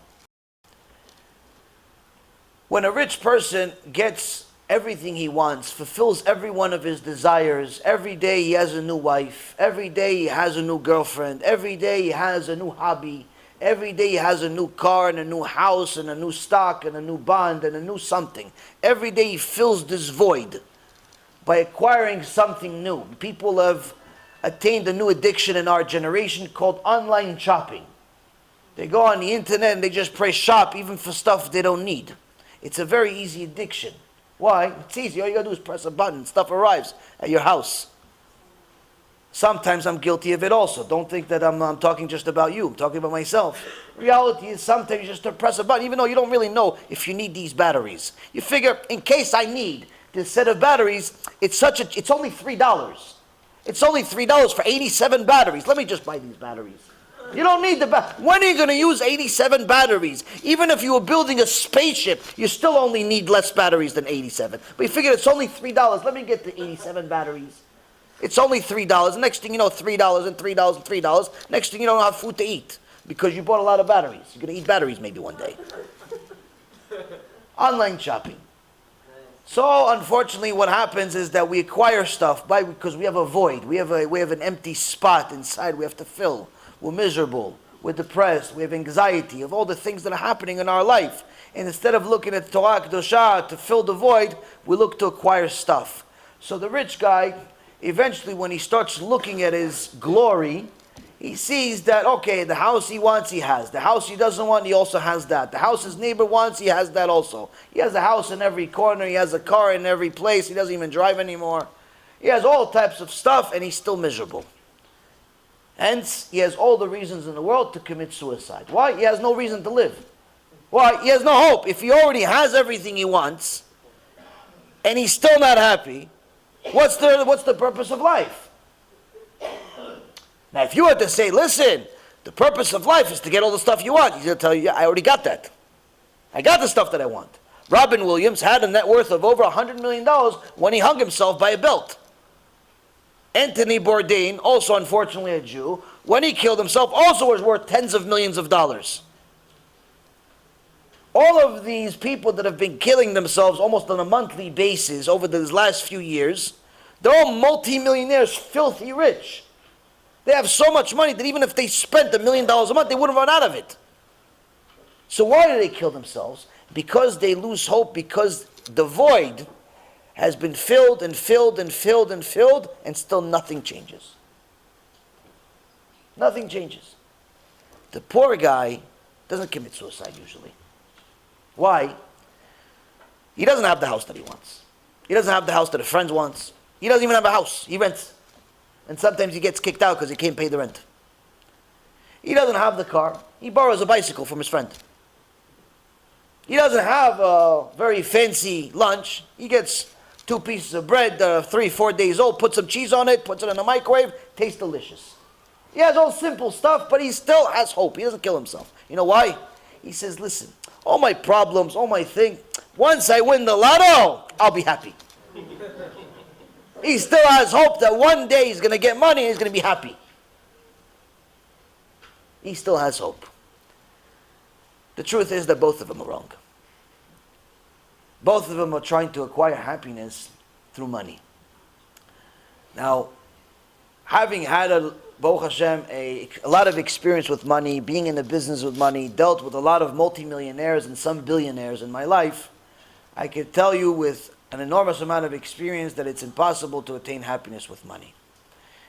When a rich person gets everything he wants, fulfills every one of his desires, every day he has a new wife, every day he has a new girlfriend, every day he has a new hobby, every day he has a new car and a new house and a new stock and a new bond and a new something. Every day he fills this void by acquiring something new. People have attained a new addiction in our generation called online shopping. They go on the internet and they just press shop even for stuff they don't need. It's a very easy addiction. Why? It's easy. All you gotta do is press a button. Stuff arrives at your house. Sometimes I'm guilty of it also. Don't think that I'm talking just about you. I'm talking about myself. Reality is sometimes you just press a button, even though you don't really know if you need these batteries. You figure, in case I need this set of batteries, it's only $3. It's only $3 for 87 batteries. Let me just buy these batteries. You don't need the when are you going to use 87 batteries? Even if you were building a spaceship, you still only need less batteries than 87. But you figure it's only $3. Let me get the 87 batteries. It's only $3. Next thing you know, $3 and $3 and $3. Next thing you don't have food to eat because you bought a lot of batteries. You're going to eat batteries maybe one day. Online shopping. So unfortunately what happens is that we acquire stuff because we have a void. We have an empty spot inside we have to fill. We're miserable, we're depressed, we have anxiety of all the things that are happening in our life. And instead of looking at Torah Kedosha to fill the void, we look to acquire stuff. So the rich guy, eventually when he starts looking at his glory, he sees that, okay, the house he wants, he has. The house he doesn't want, he also has that. The house his neighbor wants, he has that also. He has a house in every corner, he has a car in every place, he doesn't even drive anymore. He has all types of stuff and he's still miserable. Hence, he has all the reasons in the world to commit suicide. Why? He has no reason to live. Why? He has no hope. If he already has everything he wants, and he's still not happy, what's the purpose of life? Now, if you were to say, listen, the purpose of life is to get all the stuff you want, he's going to tell you, yeah, I already got that. I got the stuff that I want. Robin Williams had a net worth of over $100 million when he hung himself by a belt. Anthony Bourdain, also unfortunately a Jew, when he killed himself, also was worth tens of millions of dollars. All of these people that have been killing themselves almost on a monthly basis over these last few years, they're all multi-millionaires, filthy rich. They have so much money that even if they spent $1 million a month, they wouldn't run out of it. So why do they kill themselves? Because they lose hope, because the void has been filled and filled and filled and filled, and still nothing changes. Nothing changes. The poor guy doesn't commit suicide usually. Why? He doesn't have the house that he wants. He doesn't have the house that a friend wants. He doesn't even have a house. He rents. And sometimes he gets kicked out because he can't pay the rent. He doesn't have the car. He borrows a bicycle from his friend. He doesn't have a very fancy lunch. He gets 2 pieces of bread, 3-4 days old, puts some cheese on it, puts it in the microwave, tastes delicious. He has all simple stuff, but he still has hope. He doesn't kill himself. You know why? He says, listen, all my problems, all my thing, once I win the lotto, I'll be happy. He still has hope that one day he's going to get money and he's going to be happy. He still has hope. The truth is that both of them are wrong. Both of them are trying to acquire happiness through money. Now, having had Baruch Hashem, a lot of experience with money, being in the business with money, dealt with a lot of multimillionaires and some billionaires in my life, I can tell you with an enormous amount of experience that it's impossible to attain happiness with money.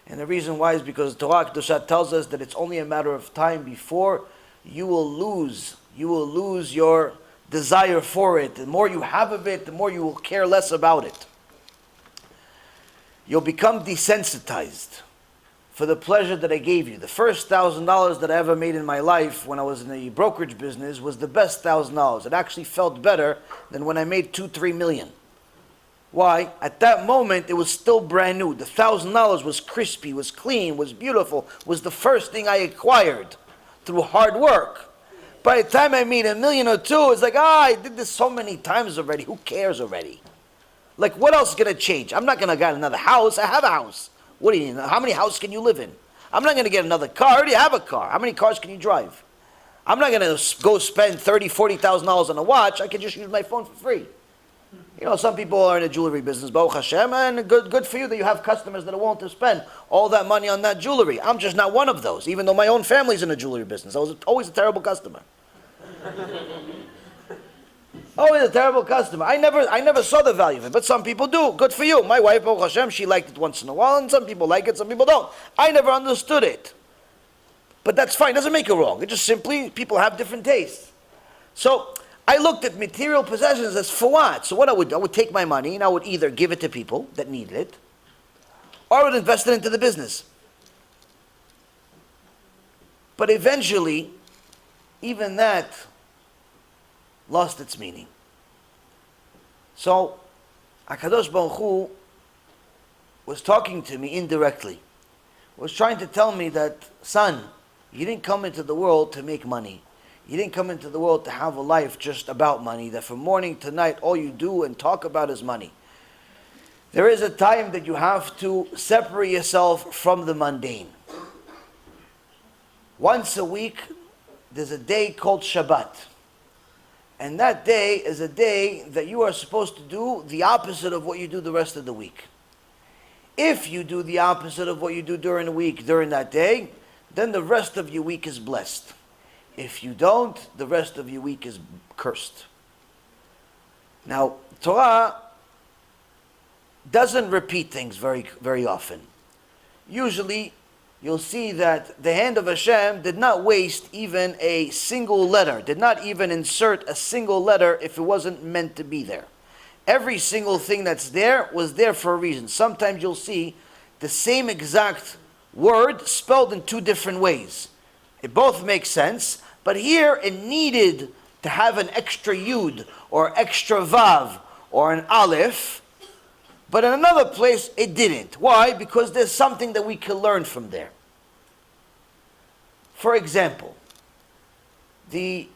And the reason why is because Torah Kedusha tells us that it's only a matter of time before you will lose your desire for it. The more you have of it, the more you will care less about it. You'll become desensitized for the pleasure that I gave you. The first $1,000 that I ever made in my life when I was in the brokerage business was the best $1,000. It actually felt better than when I made 2-3 million. Why? At that moment, it was still brand new. The $1,000 was crispy, was clean, was beautiful, was the first thing I acquired through hard work. By the time I made $1 million or $2 million, it's like, I did this so many times already. Who cares already? Like, what else is going to change? I'm not going to get another house. I have a house. What do you know? How many houses can you live in? I'm not going to get another car. I already have a car. How many cars can you drive? I'm not going to go spend $30,000, $40,000 on a watch. I can just use my phone for free. You know, some people are in the jewelry business, Baruch Hashem, and good for you that you have customers that are willing to spend all that money on that jewelry. I'm just not one of those, even though my own family's in the jewelry business. I was always a terrible customer. Always a terrible customer. I never saw the value of it, but some people do. Good for you. My wife, Baruch Hashem, she liked it once in a while, and some people like it, some people don't. I never understood it. But that's fine. It doesn't make it wrong. It just simply, people have different tastes. So, I looked at material possessions as for what? So what I would take my money and I would either give it to people that needed it, or I would invest it into the business. But eventually, even that lost its meaning. So, HaKadosh Baruch Hu was talking to me indirectly. Was trying to tell me that, son, you didn't come into the world to make money. You didn't come into the world to have a life just about money, that from morning to night all you do and talk about is money. There is a time that you have to separate yourself from the mundane. Once a week, there's a day called Shabbat. And that day is a day that you are supposed to do the opposite of what you do the rest of the week. If you do the opposite of what you do during the week, during that day, then the rest of your week is blessed. If you don't, the rest of your week is cursed. Now, Torah doesn't repeat things very, very often. Usually, you'll see that the hand of Hashem did not waste even a single letter, did not even insert a single letter if it wasn't meant to be there. Every single thing that's there was there for a reason. Sometimes you'll see the same exact word spelled in two different ways. It both makes sense, but here it needed to have an extra yud or extra vav or an aleph, but in another place it didn't. Why? Because there's something that we can learn from there. For example, the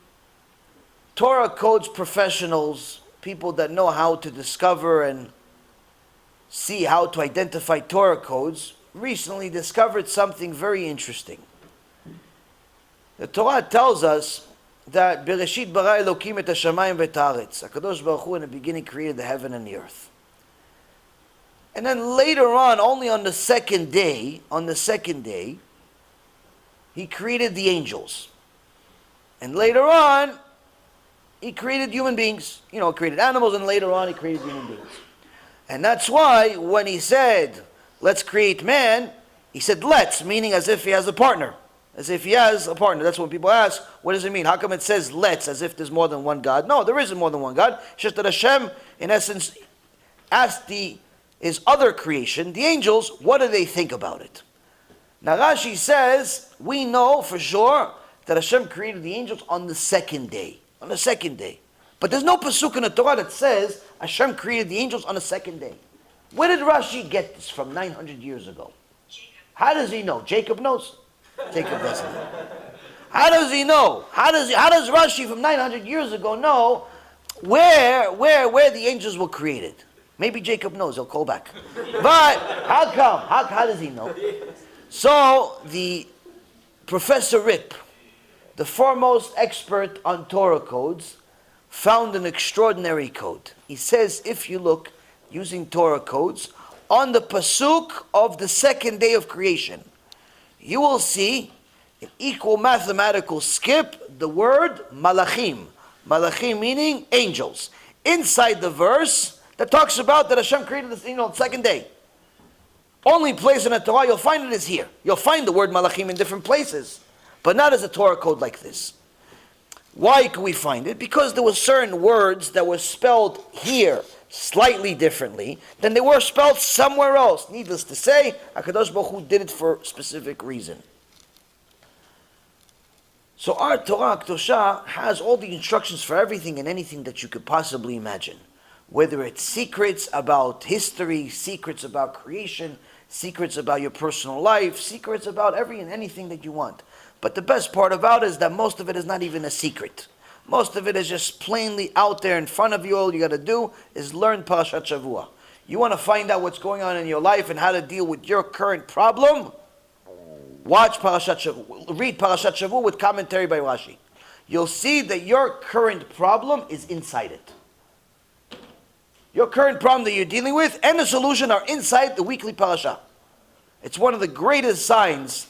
Torah codes professionals, people that know how to discover and see how to identify Torah codes, recently discovered something very interesting. The Torah tells us that Bereshit bara Elokim et hashamayim v'et haaretz. HaKadosh Baruch Hu in the beginning created the heaven and the earth. And then later on, only on the second day, He created the angels. And later on, He created human beings. Created animals, and later on He created human beings. And that's why when He said, let's create man, He said let's, meaning as if He has a partner. As if He has a partner. That's when people ask, what does it mean? How come it says let's, as if there's more than one God? No, there isn't more than one God. It's just that Hashem, in essence, asked His other creation, the angels, what do they think about it? Now Rashi says, we know for sure that Hashem created the angels on the second day. On the second day. But there's no pasuk in the Torah that says Hashem created the angels on the second day. Where did Rashi get this from 900 years ago? How does he know? Jacob knows. Jacob doesn't know. How does he know? How does Rashi from 900 years ago know where the angels were created? Maybe Jacob knows, he'll call back. But how come? How does he know? So the Professor Rip, the foremost expert on Torah codes, found an extraordinary code. He says if you look using Torah codes on the pasuk of the second day of creation, you will see an equal mathematical skip the word malachim. Malachim meaning angels. Inside the verse that talks about that Hashem created the second day. Only place in the Torah you'll find it is here. You'll find the word malachim in different places, but not as a Torah code like this. Why can we find it? Because there were certain words that were spelled here slightly differently than they were spelled somewhere else. Needless to say, HaKadosh Baruch Hu did it for a specific reason. So our Torah Kedosha has all the instructions for everything and anything that you could possibly imagine. Whether it's secrets about history, secrets about creation, secrets about your personal life, secrets about every and anything that you want. But the best part about it is that most of it is not even a secret. Most of it is just plainly out there in front of you. All you got to do is learn Parashat Shavua. You want to find out what's going on in your life and how to deal with your current problem? Watch Parashat Shavua. Read Parashat Shavua with commentary by Rashi. You'll see that your current problem is inside it. Your current problem that you're dealing with and the solution are inside the weekly parasha. It's one of the greatest signs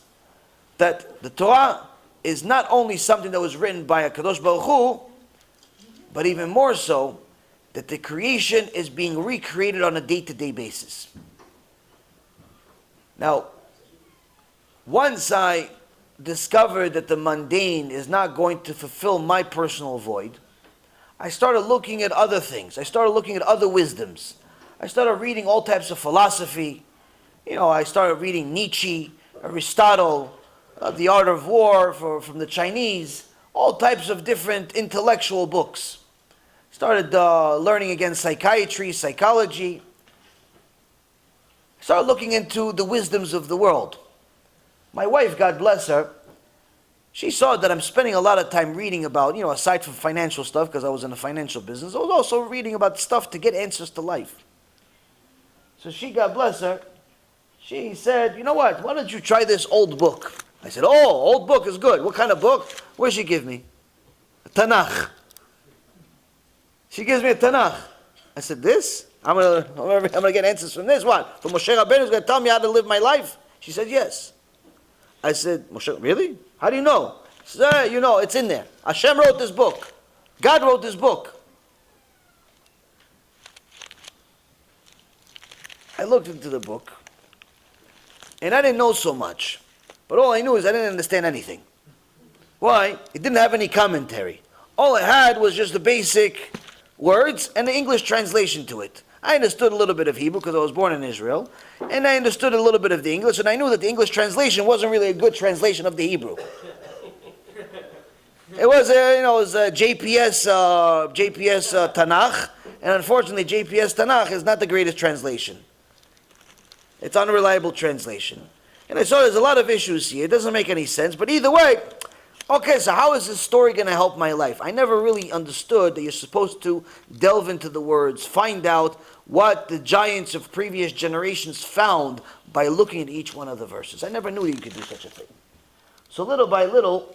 that the Torah is not only something that was written by HaKadosh Baruch Hu, but even more so, that the creation is being recreated on a day-to-day basis. Now, once I discovered that the mundane is not going to fulfill my personal void, I started looking at other things. I started looking at other wisdoms. I started reading all types of philosophy. I started reading Nietzsche, Aristotle, The Art of War from the Chinese, all types of different intellectual books. Started learning again psychiatry, psychology. Started looking into the wisdoms of the world. My wife, God bless her, she saw that I'm spending a lot of time reading about, aside from financial stuff, because I was in the financial business, I was also reading about stuff to get answers to life. So she, God bless her, she said, you know what, why don't you try this old book? I said, old book is good. What kind of book? What did she give me? A Tanakh. She gives me a Tanakh. I said, this? I'm gonna get answers from this. What? From Moshe Rabbeinu who's going to tell me how to live my life? She said, yes. I said, Moshe, really? How do you know? She said, it's in there. HaShem wrote this book. God wrote this book. I looked into the book, and I didn't know so much. But all I knew is I didn't understand anything. Why? It didn't have any commentary. All it had was just the basic words and the English translation to it. I understood a little bit of Hebrew because I was born in Israel, and I understood a little bit of the English, and I knew that the English translation wasn't really a good translation of the Hebrew. It was a JPS Tanakh, and unfortunately JPS Tanakh is not the greatest translation. It's unreliable translation. And I saw there's a lot of issues here. It doesn't make any sense, but either way, okay, so how is this story going to help my life? I never really understood that you're supposed to delve into the words, find out what the giants of previous generations found by looking at each one of the verses. I never knew you could do such a thing. So little by little,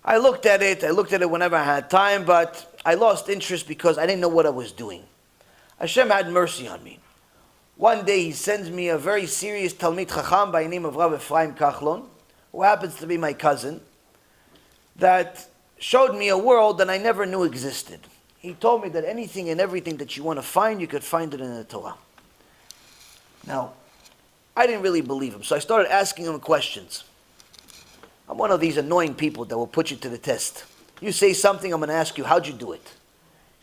I looked at it whenever I had time, but I lost interest because I didn't know what I was doing. HaShem had mercy on me. One day he sends me a very serious Talmid Chacham by the name of Rav Ephraim Kachlon, who happens to be my cousin, that showed me a world that I never knew existed. He told me that anything and everything that you want to find, you could find it in the Torah. Now, I didn't really believe him, so I started asking him questions. I'm one of these annoying people that will put you to the test. You say something, I'm going to ask you, how'd you do it?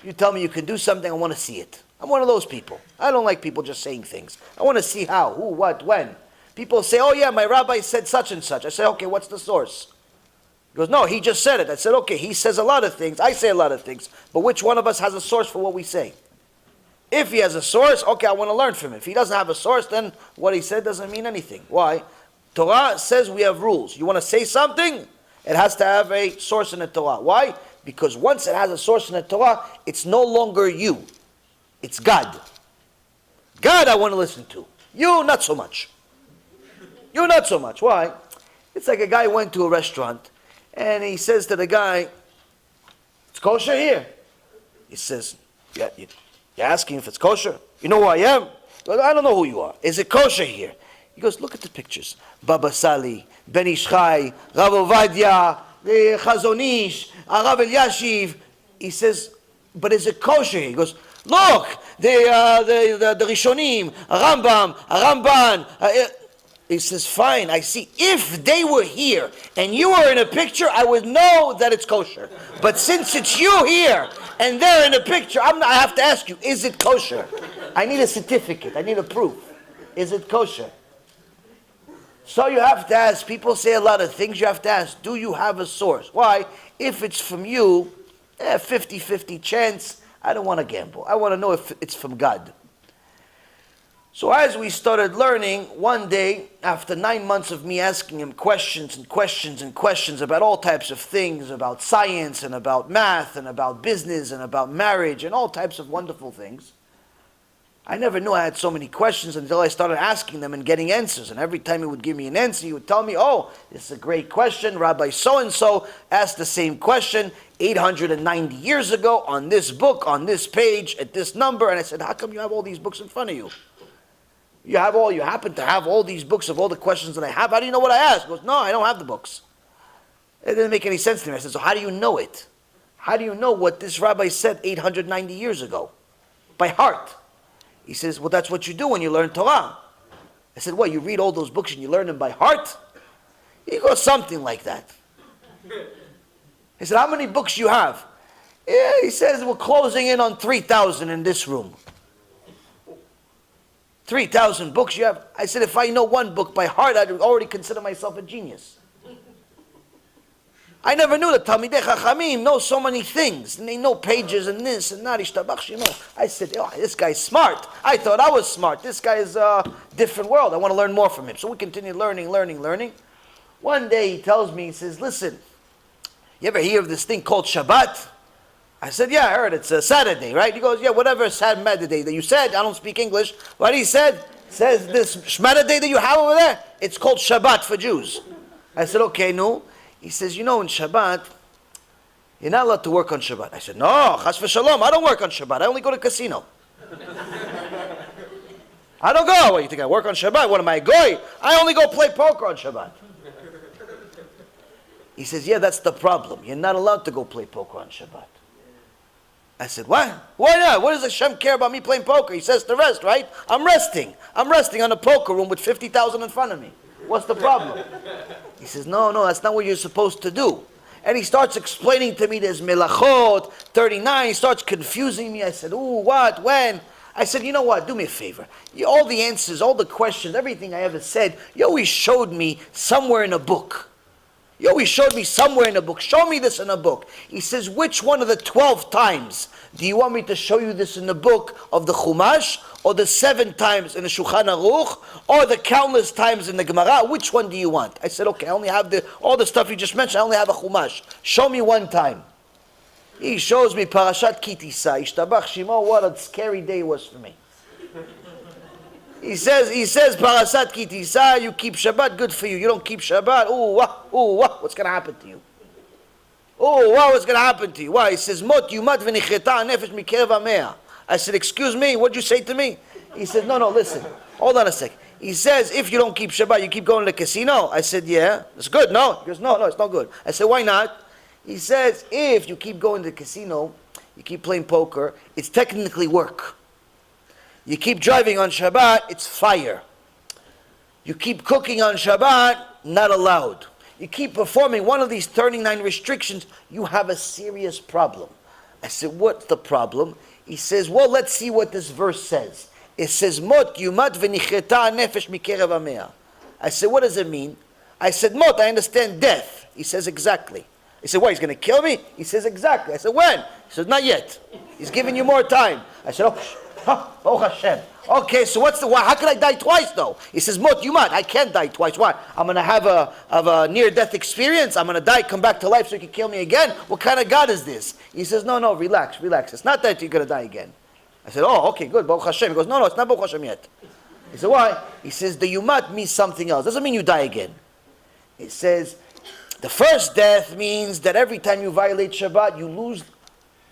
You tell me you can do something, I want to see it. I'm one of those people. I don't like people just saying things. I want to see how, who, what, when. People say, oh yeah, my rabbi said such and such. I say, okay, what's the source? He goes, no, he just said it. I said, okay, he says a lot of things. I say a lot of things. But which one of us has a source for what we say? If he has a source, okay, I want to learn from him. If he doesn't have a source, then what he said doesn't mean anything. Why? Torah says we have rules. You want to say something? It has to have a source in the Torah. Why? Because once it has a source in the Torah, it's no longer you. It's God. God I want to listen to. You, not so much. You, not so much. Why? It's like a guy went to a restaurant and he says to the guy, it's kosher here. He says, yeah, you're asking if it's kosher? You know who I am? He goes, I don't know who you are. Is it kosher here? He goes, look at the pictures. Baba Sali, Ben Ish Chai, Rav Ovadia, Chazon Ish, Arav Eliashiv. He says, but is it kosher here? He goes, look, the Rishonim, Rambam, Ramban. He says, fine, I see. If they were here and you were in a picture, I would know that it's kosher. But since it's you here and they're in a picture, I have to ask you, is it kosher? I need a certificate. I need a proof. Is it kosher? So you have to ask. People say a lot of things. You have to ask, do you have a source? Why? If it's from you, 50-50 chance. I don't want to gamble. I want to know if it's from God. So as we started learning, one day, after 9 months of me asking him questions and questions and questions about all types of things, about science and about math and about business and about marriage and all types of wonderful things, I never knew I had so many questions until I started asking them and getting answers. And every time he would give me an answer, he would tell me, oh, this is a great question. Rabbi so-and-so asked the same question 890 years ago on this book, on this page, at this number. And I said, how come you have all these books in front of you? You happen to have all these books of all the questions that I have. How do you know what I asked? He goes, no, I don't have the books. It didn't make any sense to me. I said, so how do you know it? How do you know what this rabbi said 890 years ago? By heart. He says, well, that's what you do when you learn Torah. I said, what, you read all those books and you learn them by heart? He goes, something like that. He said, how many books you have? Yeah, he says, we're closing in on 3,000 in this room. 3,000 books you have. I said, if I know one book by heart, I'd already consider myself a genius. I never knew that Talmidei Chachamim know so many things. And they know pages and this and that. I said, oh, this guy's smart. I thought I was smart. This guy is a different world. I want to learn more from him. So we continued learning. One day he tells me, he says, listen, you ever hear of this thing called Shabbat? I said, yeah, I heard it's a Saturday, right? He goes, yeah, whatever Saturday that you said, I don't speak English. What he says this Shmata that you have over there, it's called Shabbat for Jews. I said, okay, no. He says, you know, in Shabbat, you're not allowed to work on Shabbat. I said, no, chas v'shalom, I don't work on Shabbat. I only go to casino. I don't go. What, you think I work on Shabbat? What am I, a goy? I only go play poker on Shabbat. He says, yeah, that's the problem. You're not allowed to go play poker on Shabbat. I said, what? Why not? What does Hashem care about me playing poker? He says to rest, right? I'm resting. I'm resting on a poker room with 50,000 in front of me. What's the problem? He says, no, that's not what you're supposed to do. And he starts explaining to me there's Melachot, 39. He starts confusing me. I said, ooh, what, when? I said, you know what? Do me a favor. All the answers, all the questions, everything I ever said, you always showed me somewhere in a book. You always showed me somewhere in a book. Show me this in a book. He says, which one of the 12 times do you want me to show you this in the book of the Chumash, or the 7 times in the Shulchan Aruch, or the countless times in the Gemara? Which one do you want? I said, okay, I only have all the stuff you just mentioned. I only have a Chumash. Show me one time. He shows me Parashat Ki Tisa. Ishtabach Shimo. What a scary day it was for me. He says, Parashat Ki Tisa, you keep Shabbat, good for you. You don't keep Shabbat, what's going to happen to you? What's going to happen to you? Why? He says, Mot yumat v'nicheta nefesh mikerev hamea. I said, excuse me, what'd you say to me? He said, no, listen, hold on a sec. He says, if you don't keep Shabbat, you keep going to the casino. I said, yeah, it's good, no? He goes, no, it's not good. I said, why not? He says, if you keep going to the casino, you keep playing poker, it's technically work. You keep driving on Shabbat, it's fire. You keep cooking on Shabbat, not allowed. You keep performing one of these 39 restrictions, you have a serious problem. I said, what's the problem? He says, well, let's see what this verse says. It says, Mot yumat v'nicheta nefesh mikerev hamea. I said, what does it mean? I said, Mot, I understand death. He says, exactly. He said, what, he's going to kill me? He says, exactly. I said, when? He says, not yet. He's giving you more time. I said, oh, Baruch Hashem. Okay, so what's the why? How can I die twice though? He says, Mot Yumat, I can't die twice. Why? I'm going to have a near-death experience. I'm going to die, come back to life so you can kill me again. What kind of God is this? He says, no, relax. It's not that you're going to die again. I said, oh, okay, good, Baruch Hashem. He goes, no, it's not Baruch Hashem yet. He said, why? He says, the Yumat means something else. Doesn't mean you die again. It says, the first death means that every time you violate Shabbat, you lose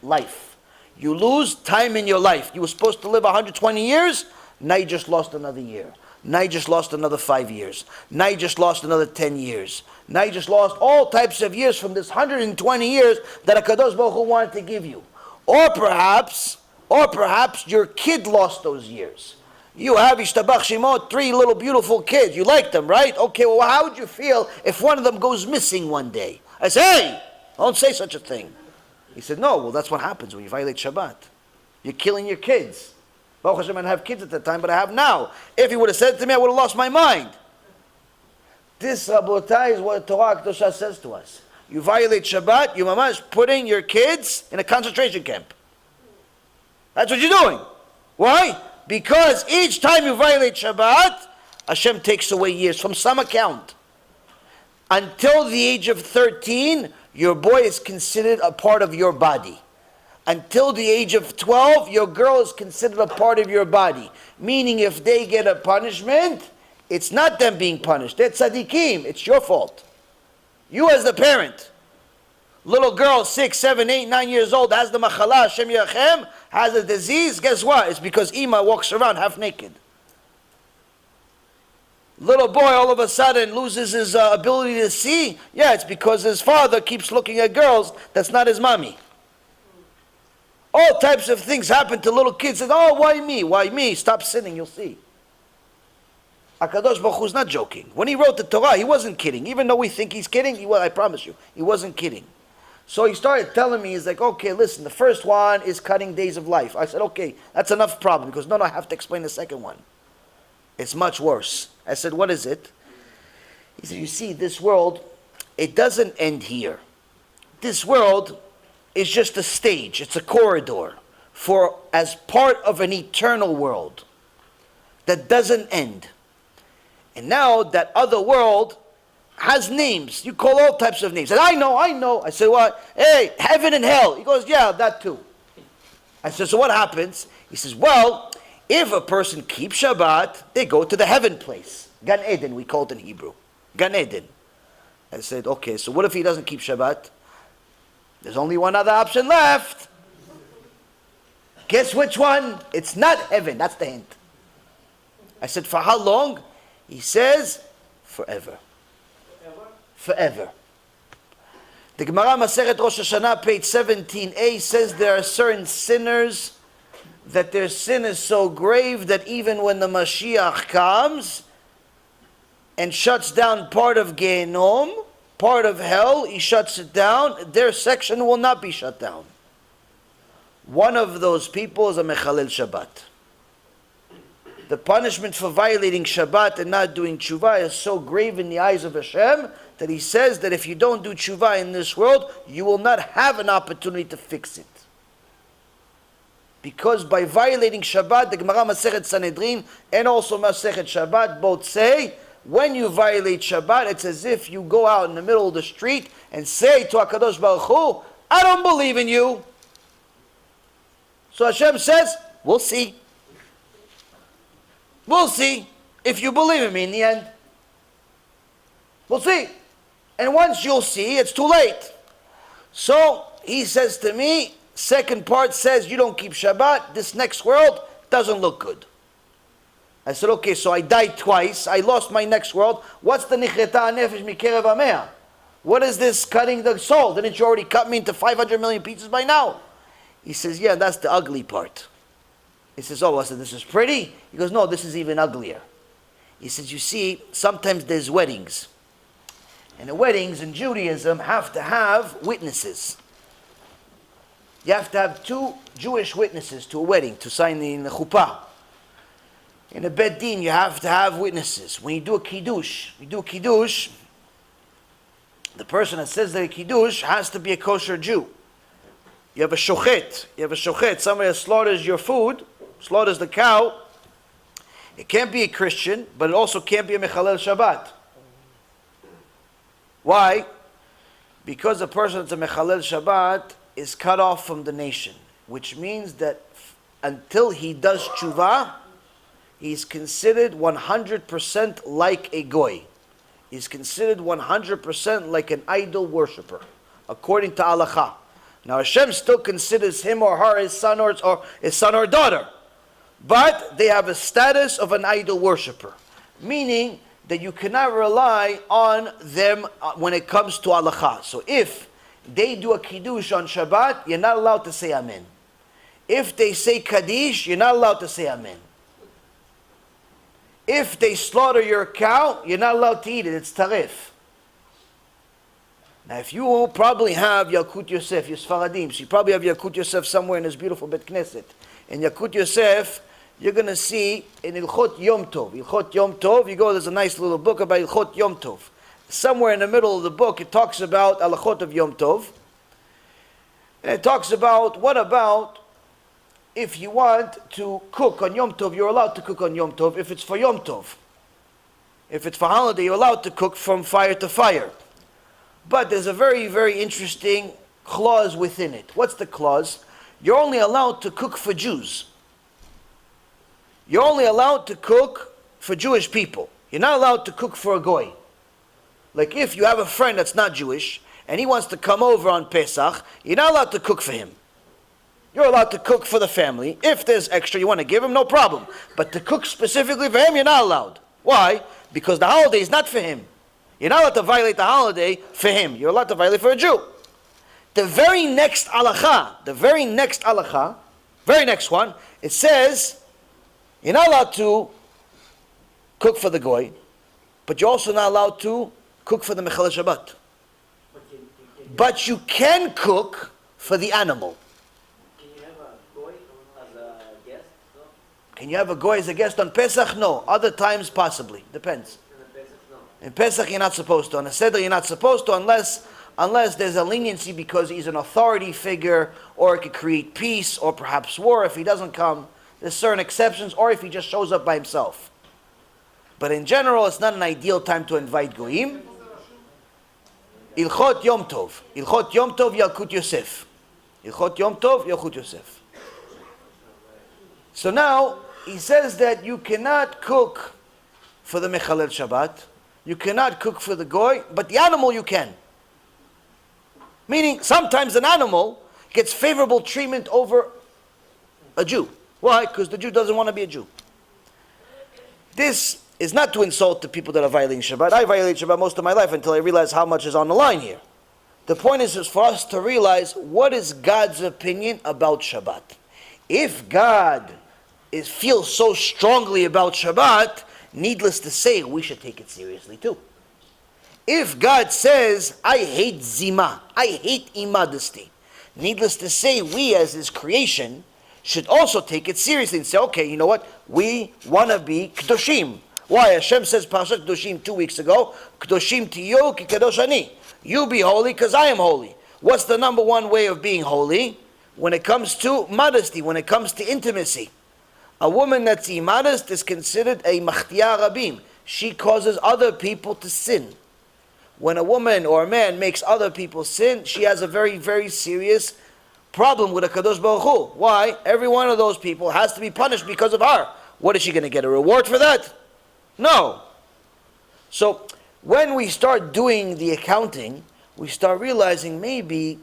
life. You lose time in your life. You were supposed to live 120 years, now you just lost another year. Now you just lost another 5 years. Now you just lost another 10 years. Now you just lost all types of years from this 120 years that HaKadosh Baruch Hu wanted to give you. Or perhaps your kid lost those years. You have Ishtabach Shemot, 3 little beautiful kids. You like them, right? Okay, well, how would you feel if one of them goes missing one day? I say, hey, don't say such a thing. He said, no, well, that's what happens when you violate Shabbat. You're killing your kids. Baruch Hashem, I didn't have kids at that time, but I have now. If he would have said it to me, I would have lost my mind. This, Rabotai, is what Torah Kedosha says to us. You violate Shabbat, you're mamash putting your kids in a concentration camp. That's what you're doing. Why? Because each time you violate Shabbat, Hashem takes away years from some account. Until the age of 13, your boy is considered a part of your body. Until the age of 12, your girl is considered a part of your body. Meaning if they get a punishment, it's not them being punished. They're tzaddikim. It's your fault. You as the parent. Little girl, 6, 7, 8, 9 years old, has the machala, Hashem Yachem, has a disease. Guess what? It's because Ima walks around half naked. Little boy all of a sudden loses his ability to see. Yeah, it's because his father keeps looking at girls that's not his mommy. All types of things happen to little kids. Say, oh, why me? Why me? Stop sinning, you'll see. HaKadosh Baruch Hu's not joking. When he wrote the Torah, he wasn't kidding. Even though we think he's kidding, I promise you, he wasn't kidding. So he started telling me, he's like, okay, listen, the first one is cutting days of life. I said, okay, that's enough problem. Because no, I have to explain the second one. It's much worse. I said, what is it? He said, you see, this world, it doesn't end here. This world is just a stage. It's a corridor for as part of an eternal world that doesn't end. And now that other world has names. You call all types of names. And I know. I said, what? Hey, heaven and hell. He goes, yeah, that too. I said, so what happens? He says, well, if a person keeps Shabbat, they go to the heaven place. Gan Eden, we call it in Hebrew. Gan Eden. I said, okay, so what if he doesn't keep Shabbat? There's only one other option left. Guess which one? It's not heaven. That's the hint. I said, for how long? He says, forever. Forever. The Gemara Masechet Rosh Hashanah, page 17a, says there are certain sinners that their sin is so grave that even when the Mashiach comes and shuts down part of Gehenom, part of hell, he shuts it down, their section will not be shut down. One of those people is a Mechalel Shabbat. The punishment for violating Shabbat and not doing tshuva is so grave in the eyes of Hashem that he says that if you don't do tshuva in this world, you will not have an opportunity to fix it. Because by violating Shabbat, the Gemara Masechet Sanhedrin and also Masechet Shabbat both say, when you violate Shabbat, it's as if you go out in the middle of the street and say to HaKadosh Baruch Hu, I don't believe in you. So Hashem says, we'll see. We'll see if you believe in me in the end. We'll see. And once you'll see, it's too late. So he says to me, second part says you don't keep Shabbat, this next world doesn't look good. I said, okay, so I died twice, I lost my next world. What's the nichreta nefesh mikerev hamea? What is this cutting the soul? Didn't you already cut me into 500 million pieces by now? He says, yeah, that's the ugly part. He says, oh, I said, this is pretty? He goes, no, this is even uglier. He says, you see, sometimes there's weddings. And the weddings in Judaism have to have witnesses. You have to have 2 Jewish witnesses to a wedding to sign the chuppah. In a bet din, you have to have witnesses. When you do a kiddush, the person that says the kiddush has to be a kosher Jew. You have a shochet. Somebody that slaughters your food. slaughters the cow, it can't be a Christian, but it also can't be a Mechalel Shabbat. Why? Because a person that's a Mechalel Shabbat is cut off from the nation, which means that until he does tshuva, he's considered 100% like a goy. He's considered 100% like an idol worshiper, according to Halacha. Now Hashem still considers him or her his son or daughter, but they have a status of an idol worshiper, meaning that you cannot rely on them when it comes to Halacha. So if they do a Kiddush on Shabbat, you're not allowed to say Amen. If they say Kaddish, you're not allowed to say Amen. If they slaughter your cow, you're not allowed to eat it. It's tarif. Now, if you probably have Yalkut Yosef, you're Sfaradim, so you probably have Yalkut Yosef somewhere in this beautiful Bet Knesset. In Yalkut Yosef, you're going to see in Ilchot Yom Tov. Ilchot Yom Tov, you go, there's a nice little book about Ilchot Yom Tov. Somewhere in the middle of the book, it talks about Alachot of Yom Tov. And it talks about, what about if you want to cook on Yom Tov, you're allowed to cook on Yom Tov if it's for Yom Tov. If it's for holiday, you're allowed to cook from fire to fire. But there's a very, very interesting clause within it. What's the clause? You're only allowed to cook for Jews. You're only allowed to cook for Jewish people. You're not allowed to cook for a goy. Like if you have a friend that's not Jewish, and he wants to come over on Pesach, you're not allowed to cook for him. You're allowed to cook for the family. If there's extra you want to give him, no problem. But to cook specifically for him, you're not allowed. Why? Because the holiday is not for him. You're not allowed to violate the holiday for him. You're allowed to violate for a Jew. The very next very next one, it says, you're not allowed to cook for the goy, but you're also not allowed to cook for the Mechalel Shabbat. But you can cook for the animal. Can you have a goy as a guest? No? Can you have a goy as a guest on Pesach? No. Other times, possibly. Depends. In Pesach, you're not supposed to. On a Seder, you're not supposed to unless there's a leniency because he's an authority figure, or it could create peace, or perhaps war if he doesn't come. There's certain exceptions, or if he just shows up by himself. But in general, it's not an ideal time to invite goyim. Ilchot Yom Tov. Ilchot Yom Tov, Yalkut Yosef. Ilchot Yom Tov, Yalkut Yosef. So now, he says that you cannot cook for the Mechalel Shabbat. You cannot cook for the goy, but the animal you can. Meaning, sometimes an animal gets favorable treatment over a Jew. Why? Because the Jew doesn't want to be a Jew. This is not to insult the people that are violating Shabbat. I violate Shabbat most of my life until I realize how much is on the line here. The point is for us to realize what is God's opinion about Shabbat. If God feels so strongly about Shabbat, needless to say, we should take it seriously too. If God says, I hate zima, I hate immodesty, needless to say, we as His creation should also take it seriously and say, okay, you know what? We want to be Kedoshim. Why? Hashem says, Parashat Kedoshim 2 weeks ago, Kedoshim tiyu ki kadosh ani. You be holy because I am holy. What's the number one way of being holy? When it comes to modesty, when it comes to intimacy. A woman that's immodest is considered a machtia rabim. She causes other people to sin. When a woman or a man makes other people sin, she has a very, very serious problem with a Kadosh Baruch Hu. Why? Every one of those people has to be punished because of her. What is she going to get? A reward for that? No. So, when we start doing the accounting, we start realizing maybe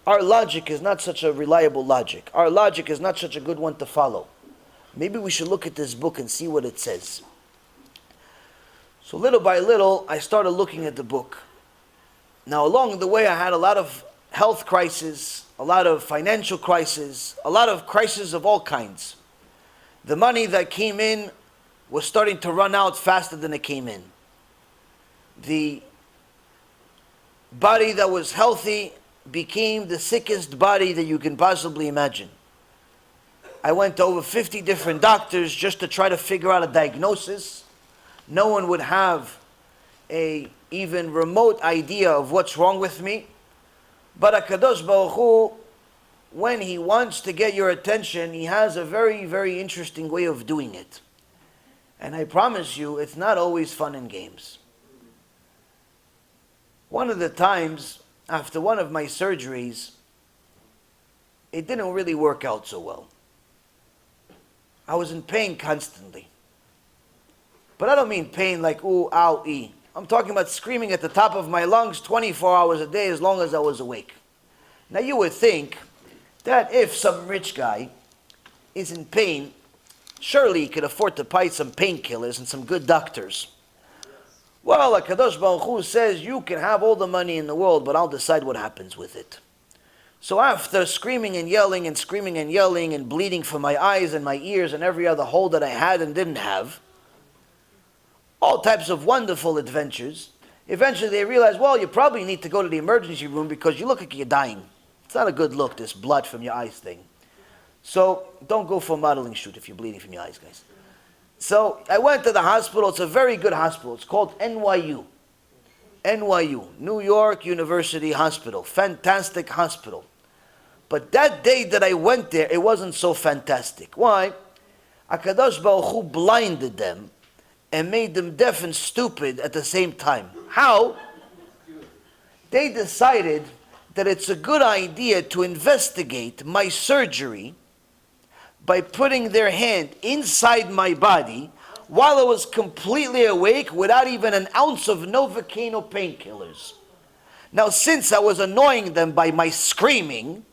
our logic is not such a reliable logic. Our logic is not such a good one to follow. Maybe we should look at this book and see what it says. So little by little, I started looking at the book. Now along the way, I had a lot of health crises, a lot of financial crises, a lot of crises of all kinds. The money that came in was starting to run out faster than it came in. The body that was healthy became the sickest body that you can possibly imagine. I went to over 50 different doctors just to try to figure out a diagnosis. No one would have a even remote idea of what's wrong with me. But HaKadosh Baruch Hu when he wants to get your attention, he has a very, very interesting way of doing it. And I promise you, it's not always fun and games. One of the times, after one of my surgeries, it didn't really work out so well. I was in pain constantly. But I don't mean pain like ooh, ow, ee. I'm talking about screaming at the top of my lungs 24 hours a day as long as I was awake. Now you would think that if some rich guy is in pain, surely he could afford to buy some painkillers and some good doctors. Well, HaKadosh Baruch Hu says, you can have all the money in the world, but I'll decide what happens with it. So after screaming and yelling and bleeding from my eyes and my ears and every other hole that I had and didn't have, all types of wonderful adventures, eventually they realized, well, you probably need to go to the emergency room because you look like you're dying. It's not a good look, this blood from your eyes thing. So don't go for a modeling shoot if you're bleeding from your eyes, guys. So I went to the hospital. It's a very good hospital. It's called NYU. NYU, New York University Hospital. Fantastic hospital. But that day that I went there, it wasn't so fantastic. Why? HaKadosh Baruch Hu blinded them and made them deaf and stupid at the same time. How? They decided that it's a good idea to investigate my surgery by putting their hand inside my body while I was completely awake without even an ounce of Novocaine or painkillers. Now, since I was annoying them by my screaming,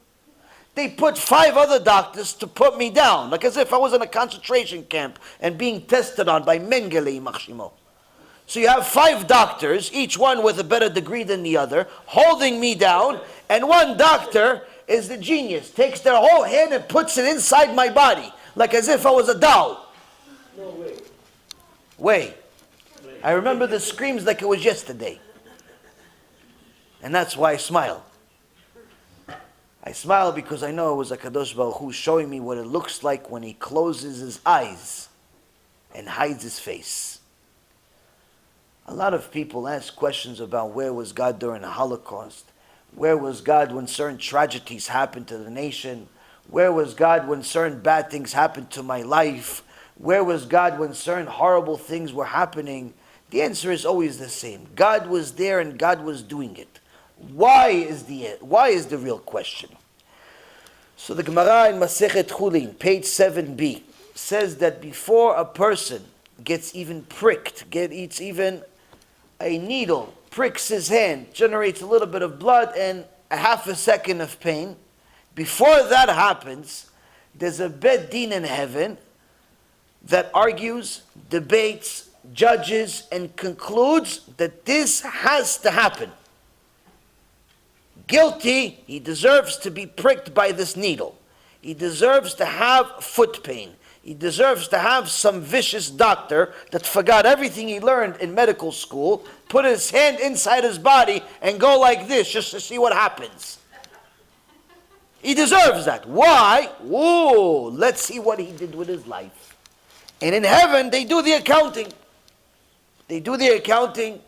they put 5 other doctors to put me down, like as if I was in a concentration camp and being tested on by Mengele Machshimo. So you have 5 doctors, each one with a better degree than the other, holding me down, and one doctor is the genius, takes their whole hand and puts it inside my body, like as if I was a doll. No way. Way. I remember the screams like it was yesterday. And that's why I smile. I smile because I know it was HaKadosh Baruch Hu showing me what it looks like when he closes his eyes and hides his face. A lot of people ask questions about where was God during the Holocaust? Where was God when certain tragedies happened to the nation? Where was God when certain bad things happened to my life? Where was God when certain horrible things were happening? The answer is always the same. God was there and God was doing it. Why is the real question? So the Gemara in Masechet Chulin, page 7b, says that before a person gets even pricked, gets even a needle, pricks his hand, generates a little bit of blood and a half a second of pain, before that happens, there's a Beit Din in heaven that argues, debates, judges, and concludes that this has to happen. Guilty, he deserves to be pricked by this needle. He deserves to have foot pain. He deserves to have some vicious doctor that forgot everything he learned in medical school, put his hand inside his body and go like this just to see what happens. He deserves that. Why? Whoa, let's see what he did with his life. And in heaven, they do the accounting. They do the accounting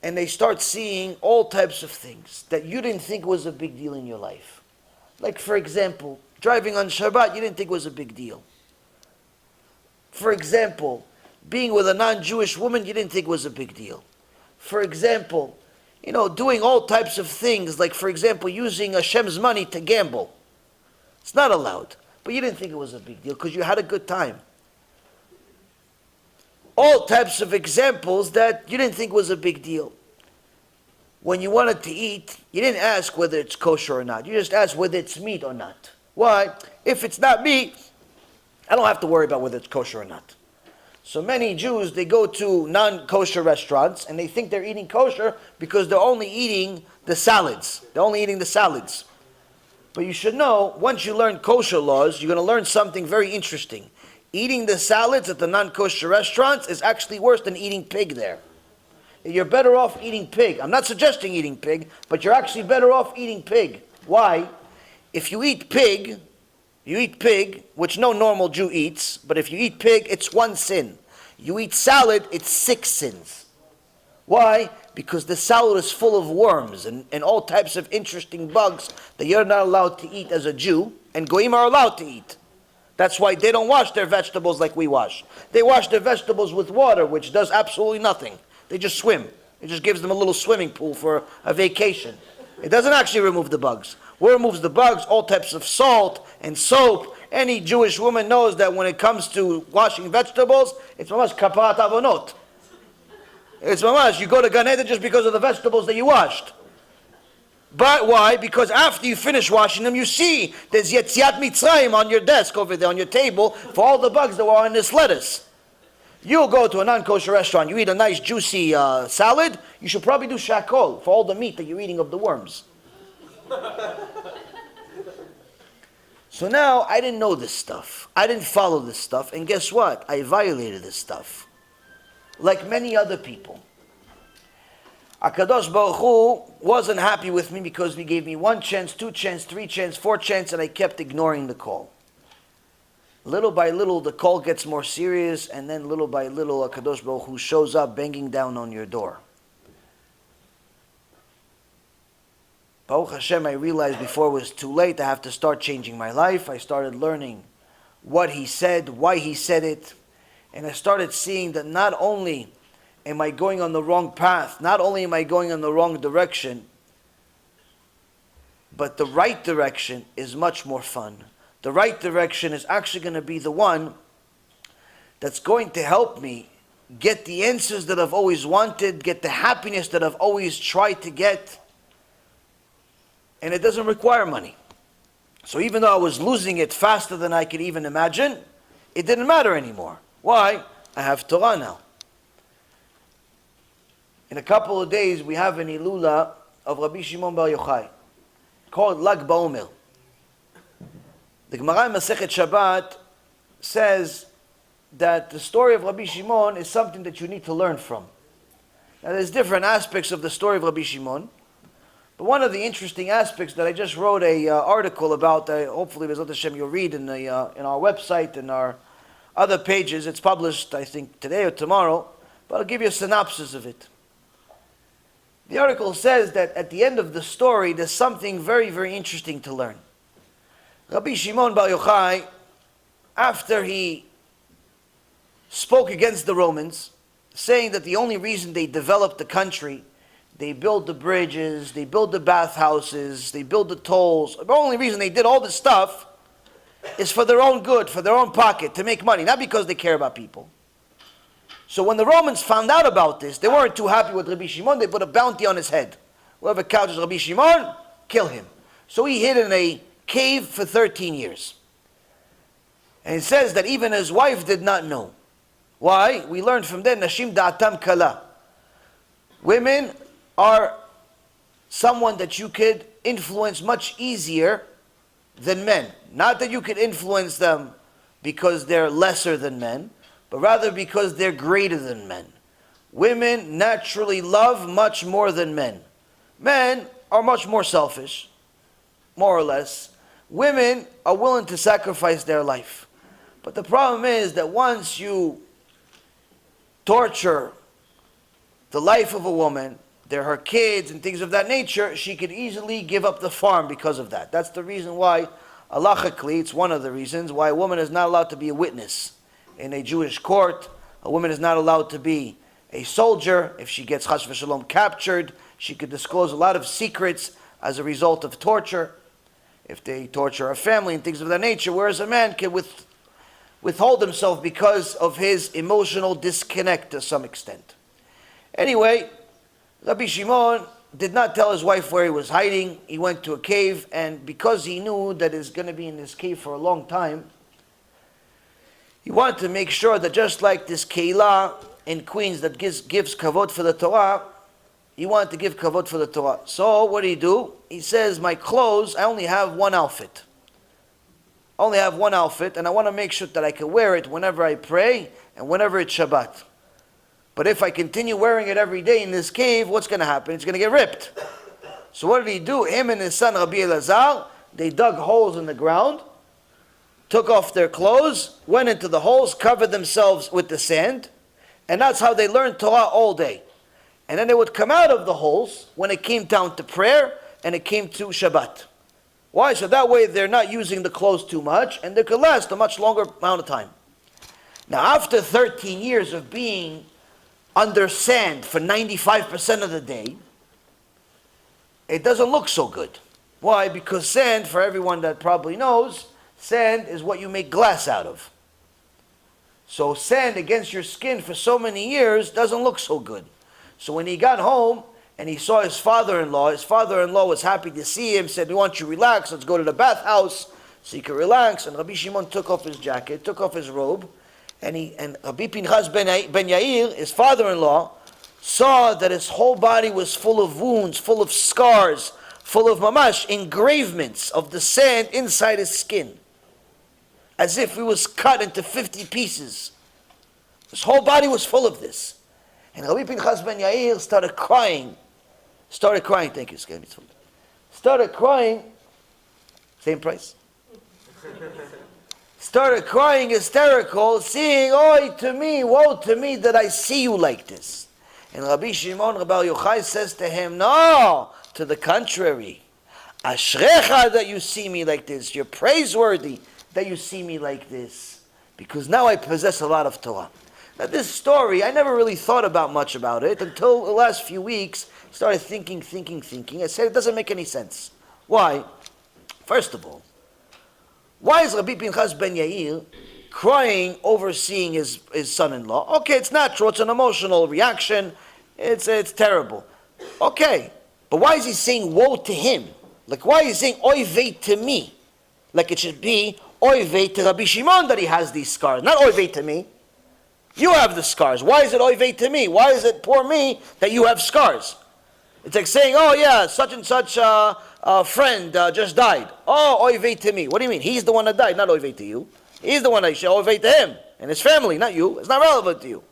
and they start seeing all types of things that you didn't think was a big deal in your life. Like, for example, driving on Shabbat, you didn't think was a big deal. For example, being with a non-Jewish woman, you didn't think was a big deal. For example, doing all types of things, like, for example, using Hashem's money to gamble. It's not allowed. But you didn't think it was a big deal because you had a good time. All types of examples that you didn't think was a big deal. When you wanted to eat, you didn't ask whether it's kosher or not. You just asked whether it's meat or not. Why? If it's not meat, I don't have to worry about whether it's kosher or not. So many Jews, they go to non-kosher restaurants and they think they're eating kosher because they're only eating the salads. They're only eating the salads. But you should know, once you learn kosher laws, you're going to learn something very interesting. Eating the salads at the non-kosher restaurants is actually worse than eating pig there. You're better off eating pig. I'm not suggesting eating pig, but you're actually better off eating pig. Why? If you eat pig, which no normal Jew eats, but if you eat pig, it's 1 sin. You eat salad, it's 6 sins. Why? Because the salad is full of worms and all types of interesting bugs that you're not allowed to eat as a Jew, and Goyim are allowed to eat. That's why they don't wash their vegetables like we wash. They wash their vegetables with water, which does absolutely nothing. They just swim. It just gives them a little swimming pool for a vacation. It doesn't actually remove the bugs. What removes the bugs? All types of salt and soap. Any Jewish woman knows that when it comes to washing vegetables, it's mamash kaparat avonot. It's mamash, you go to Gan Eden just because of the vegetables that you washed. But why? Because after you finish washing them, you see there's Yetziat Mitzrayim on your desk over there, on your table, for all the bugs that were on this lettuce. You'll go to a non-kosher restaurant, you eat a nice juicy salad, you should probably do shakol for all the meat that you're eating of the worms. So now, I didn't know this stuff. I didn't follow this stuff, and guess what? I violated this stuff. Like many other people. HaKadosh Baruch Hu wasn't happy with me because he gave me 1 chance, 2 chance, 3 chance, 4 chance, and I kept ignoring the call. Little by little, the call gets more serious, and then little by little, HaKadosh Baruch Hu shows up banging down on your door. Baruch Hashem, I realized before it was too late, I have to start changing my life. I started learning what he said, why he said it, and I started seeing that not only am I going on the wrong path, not only am I going in the wrong direction, but the right direction is much more fun. The right direction is actually going to be the one that's going to help me get the answers that I've always wanted, get the happiness that I've always tried to get, and it doesn't require money. So even though I was losing it faster than I could even imagine, it didn't matter anymore. Why? I have Torah now. In a couple of days, we have an Ilula of Rabbi Shimon Bar Yochai, called Lag BaOmer. The Gemara in Masechet Shabbat says that the story of Rabbi Shimon is something that you need to learn from. Now, there's different aspects of the story of Rabbi Shimon, but one of the interesting aspects that I just wrote an article about, hopefully B'ezrat Hashem you'll read in our website and our other pages. It's published, I think, today or tomorrow, but I'll give you a synopsis of it. The article says that at the end of the story, there's something very, very interesting to learn. Rabbi Shimon Bar Yochai, after he spoke against the Romans, saying that the only reason they developed the country, they built the bridges, they built the bathhouses, they built the tolls, the only reason they did all this stuff is for their own good, for their own pocket, to make money, not because they care about people. So when the Romans found out about this, they weren't too happy with Rabbi Shimon. They put a bounty on his head. Whoever couches Rabbi Shimon, kill him. So he hid in a cave for 13 years. And it says that even his wife did not know. Why? We learned from there, Nashim da'atam kala. Women are someone that you could influence much easier than men. Not that you could influence them because they're lesser than men, but rather because they're greater than men. Women naturally love much more than men. Men are much more selfish, more or less. Women are willing to sacrifice their life. But the problem is that once you torture the life of a woman, they're her kids and things of that nature, she could easily give up the farm because of that. That's the reason why, halachically, it's one of the reasons why a woman is not allowed to be a witness in a Jewish court. A woman is not allowed to be a soldier. If she gets chas v'shalom captured, she could disclose a lot of secrets as a result of torture. If they torture her family and things of that nature, whereas a man can withhold himself because of his emotional disconnect to some extent. Anyway, Rabbi Shimon did not tell his wife where he was hiding. He went to a cave, and because he knew that he's going to be in this cave for a long time, he wanted to make sure that just like this Keilah in Queens that gives kavod for the Torah, he wanted to give kavod for the Torah. So what did he do? He says, my clothes, I only have one outfit. I only have one outfit, and I want to make sure that I can wear it whenever I pray and whenever it's Shabbat. But if I continue wearing it every day in this cave, what's going to happen? It's going to get ripped. So what did he do? Him and his son Rabbi Elazar, they dug holes in the ground, took off their clothes, went into the holes, covered themselves with the sand, and that's how they learned Torah all day. And then they would come out of the holes when it came down to prayer and it came to Shabbat. Why? So that way they're not using the clothes too much and they could last a much longer amount of time. Now after 13 years of being under sand for 95% of the day, it doesn't look so good. Why? Because sand, for everyone that probably knows, sand is what you make glass out of. So sand against your skin for so many years doesn't look so good. So when he got home and he saw his father-in-law was happy to see him, said, "We want you to relax, let's go to the bathhouse so you can relax." And Rabbi Shimon took off his jacket, took off his robe, and Rabbi Pinchas ben Yair, his father-in-law, saw that his whole body was full of wounds, full of scars, full of mamash, engravements of the sand inside his skin. As if he was cut into 50 pieces. His whole body was full of this. And Rabbi Pinchas ben Yair started crying, thank you, started crying, same price. Started crying hysterical, saying, "Oi to me, woe to me that I see you like this." And Rabbi Shimon Rabbi Yochai says to him, "No, to the contrary. Ashrecha that you see me like this. You're praiseworthy that you see me like this. Because now I possess a lot of Torah." Now this story, I never really thought about much about it until the last few weeks. I started thinking. I said it doesn't make any sense. Why? First of all, why is Rabbi Pinchas ben Yair crying over seeing his son-in-law? Okay, it's natural. It's an emotional reaction. It's terrible. Okay, but why is he saying woe to him? Like why is he saying oy vey to me? Like it should be oy vey to Rabbi Shimon that he has these scars. Not oy vey to me. You have the scars. Why is it oy vey to me? Why is it poor me that you have scars? It's like saying, "Oh yeah, such and such friend just died. Oh, oy vey to me." What do you mean? He's the one that died, not oy vey to you. He's the one that should oy vey to him and his family, not you. It's not relevant to you.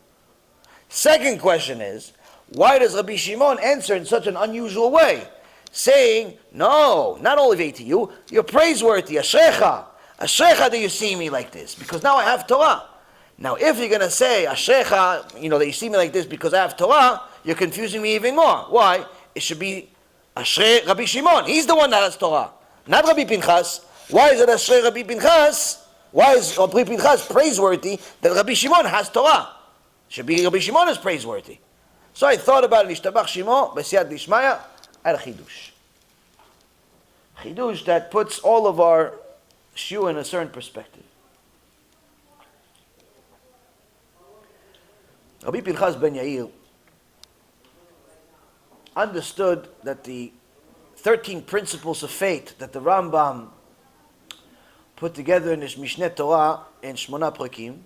Second question is, why does Rabbi Shimon answer in such an unusual way? Saying, "No, not oy vey to you. You're praiseworthy. Ashrecha. Ashrecha that you see me like this. Because now I have Torah." Now if you're going to say, "Ashrecha, that you see me like this because I have Torah," you're confusing me even more. Why? It should be Ashrei Rabbi Shimon. He's the one that has Torah, not Rabbi Pinchas. Why is it Ashrei Rabbi Pinchas? Why is Rabbi Pinchas praiseworthy that Rabbi Shimon has Torah? It should be Rabbi Shimon is praiseworthy. So I thought about it. Nishtabach Shimo, B'siyat Dishmaya, I had a chidush. Chidush that puts all of our shiur in a certain perspective. Rabbi Pinchas ben Yair understood that the 13 principles of faith that the Rambam put together in his Mishneh Torah in Shmona Prakim,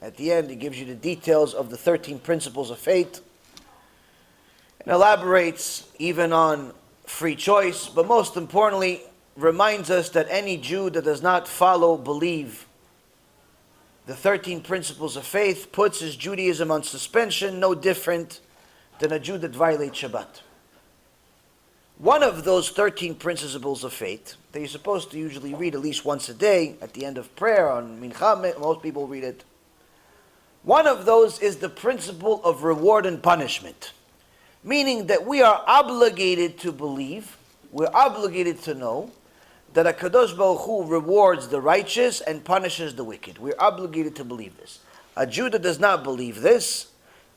at the end he gives you the details of the 13 principles of faith and elaborates even on free choice, but most importantly reminds us that any Jew that does not believe the 13 principles of faith puts his Judaism on suspension, no different than a Jew that violates Shabbat. One of those 13 principles of faith that you're supposed to usually read at least once a day at the end of prayer on Mincha, most people read it. One of those is the principle of reward and punishment, meaning that we are obligated to believe, we're obligated to know that HaKadosh Baruch Hu rewards the righteous and punishes the wicked. We're obligated to believe this. A Jew that does not believe this,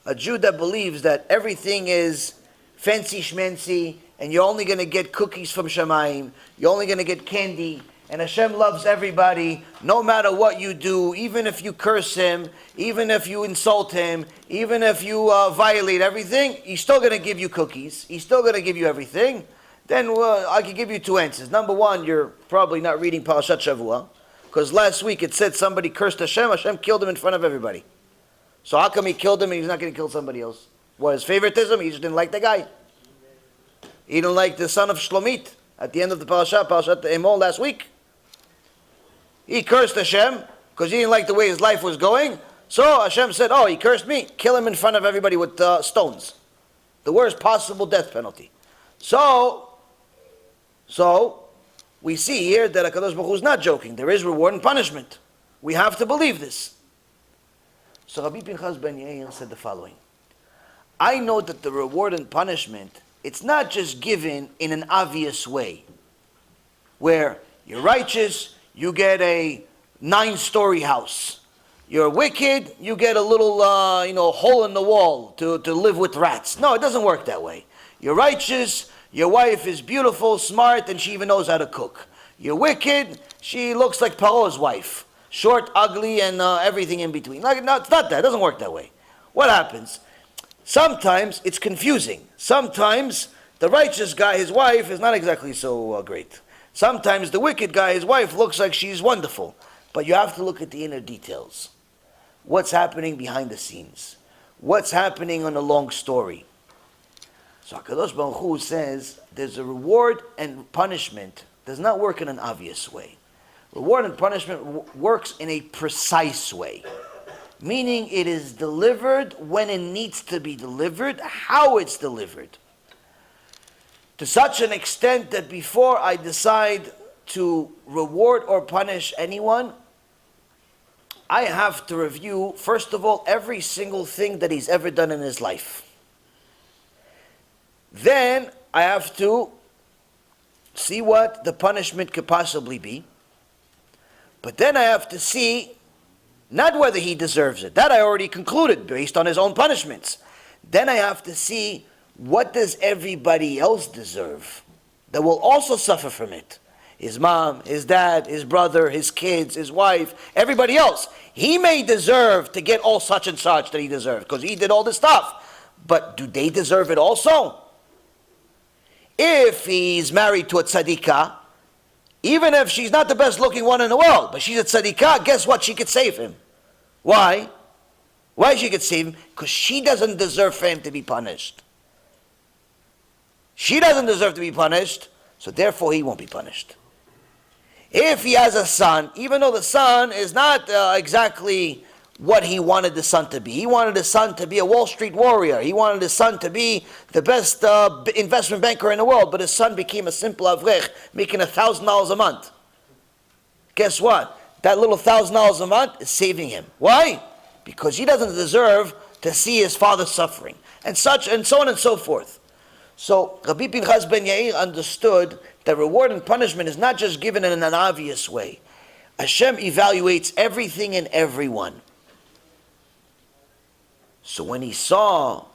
a Jew that believes that everything is fancy schmancy and you're only going to get cookies from Shamayim, you're only going to get candy, and Hashem loves everybody no matter what you do, even if you curse him, even if you insult him, even if you violate everything, he's still going to give you cookies, he's still going to give you everything. Then I can give you two answers. Number one, you're probably not reading Parashat Shavua, because last week it said somebody cursed Hashem, Hashem killed him in front of everybody. So how come he killed him and he's not going to kill somebody else? What, his favoritism? He just didn't like the guy. He didn't like the son of Shlomit at the end of the Parashat Emor last week. He cursed Hashem because he didn't like the way his life was going. So Hashem said, "Oh, he cursed me. Kill him in front of everybody with stones." The worst possible death penalty. So we see here that HaKadosh Baruch Hu is not joking. There is reward and punishment. We have to believe this. So Rabbi Pinchas ben Yair said the following: I know that the reward and punishment, it's not just given in an obvious way, where you're righteous, you get a 9-story house. You're wicked, you get a little, hole in the wall to live with rats. No, it doesn't work that way. You're righteous, your wife is beautiful, smart, and she even knows how to cook. You're wicked, she looks like Paro's wife. Short, ugly, and everything in between. No, it's not that. It doesn't work that way. What happens? Sometimes it's confusing. Sometimes the righteous guy, his wife, is not exactly so great. Sometimes the wicked guy, his wife, looks like she's wonderful. But you have to look at the inner details. What's happening behind the scenes? What's happening on a long story? So HaKadosh Baruch Hu says there's a reward and punishment. Does not work in an obvious way. Reward and punishment works in a precise way. Meaning it is delivered when it needs to be delivered, how it's delivered. To such an extent that before I decide to reward or punish anyone, I have to review, first of all, every single thing that he's ever done in his life. Then I have to see what the punishment could possibly be. But then I have to see not whether he deserves it. That I already concluded based on his own punishments. Then I have to see what does everybody else deserve that will also suffer from it. His mom, his dad, his brother, his kids, his wife, everybody else. He may deserve to get all such and such that he deserves because he did all this stuff. But do they deserve it also? If he's married to a tzadikah, even if she's not the best looking one in the world, but she's a tzadikah, guess what? She could save him. Why? Why she could save him? Because she doesn't deserve for him to be punished. She doesn't deserve to be punished, so therefore he won't be punished. If he has a son, even though the son is not exactly what he wanted the son to be. He wanted his son to be a Wall Street warrior. He wanted his son to be the best investment banker in the world, but his son became a simple avrech, making $1,000 a month. Guess what? That little $1,000 a month is saving him. Why? Because he doesn't deserve to see his father suffering. And such, and so on and so forth. So, Rabbi Pinchas ben Yair understood that reward and punishment is not just given in an obvious way. HaShem evaluates everything and everyone. So when he saw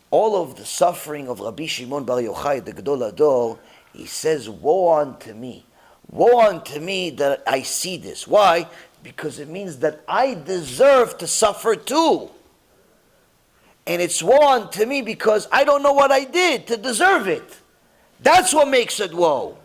all of the suffering of Rabbi Shimon Bar Yochai, the Gadol Hador, he says, woe unto me. Woe unto me that I see this. Why? Because it means that I deserve to suffer too. And it's woe unto me because I don't know what I did to deserve it. That's what makes it woe.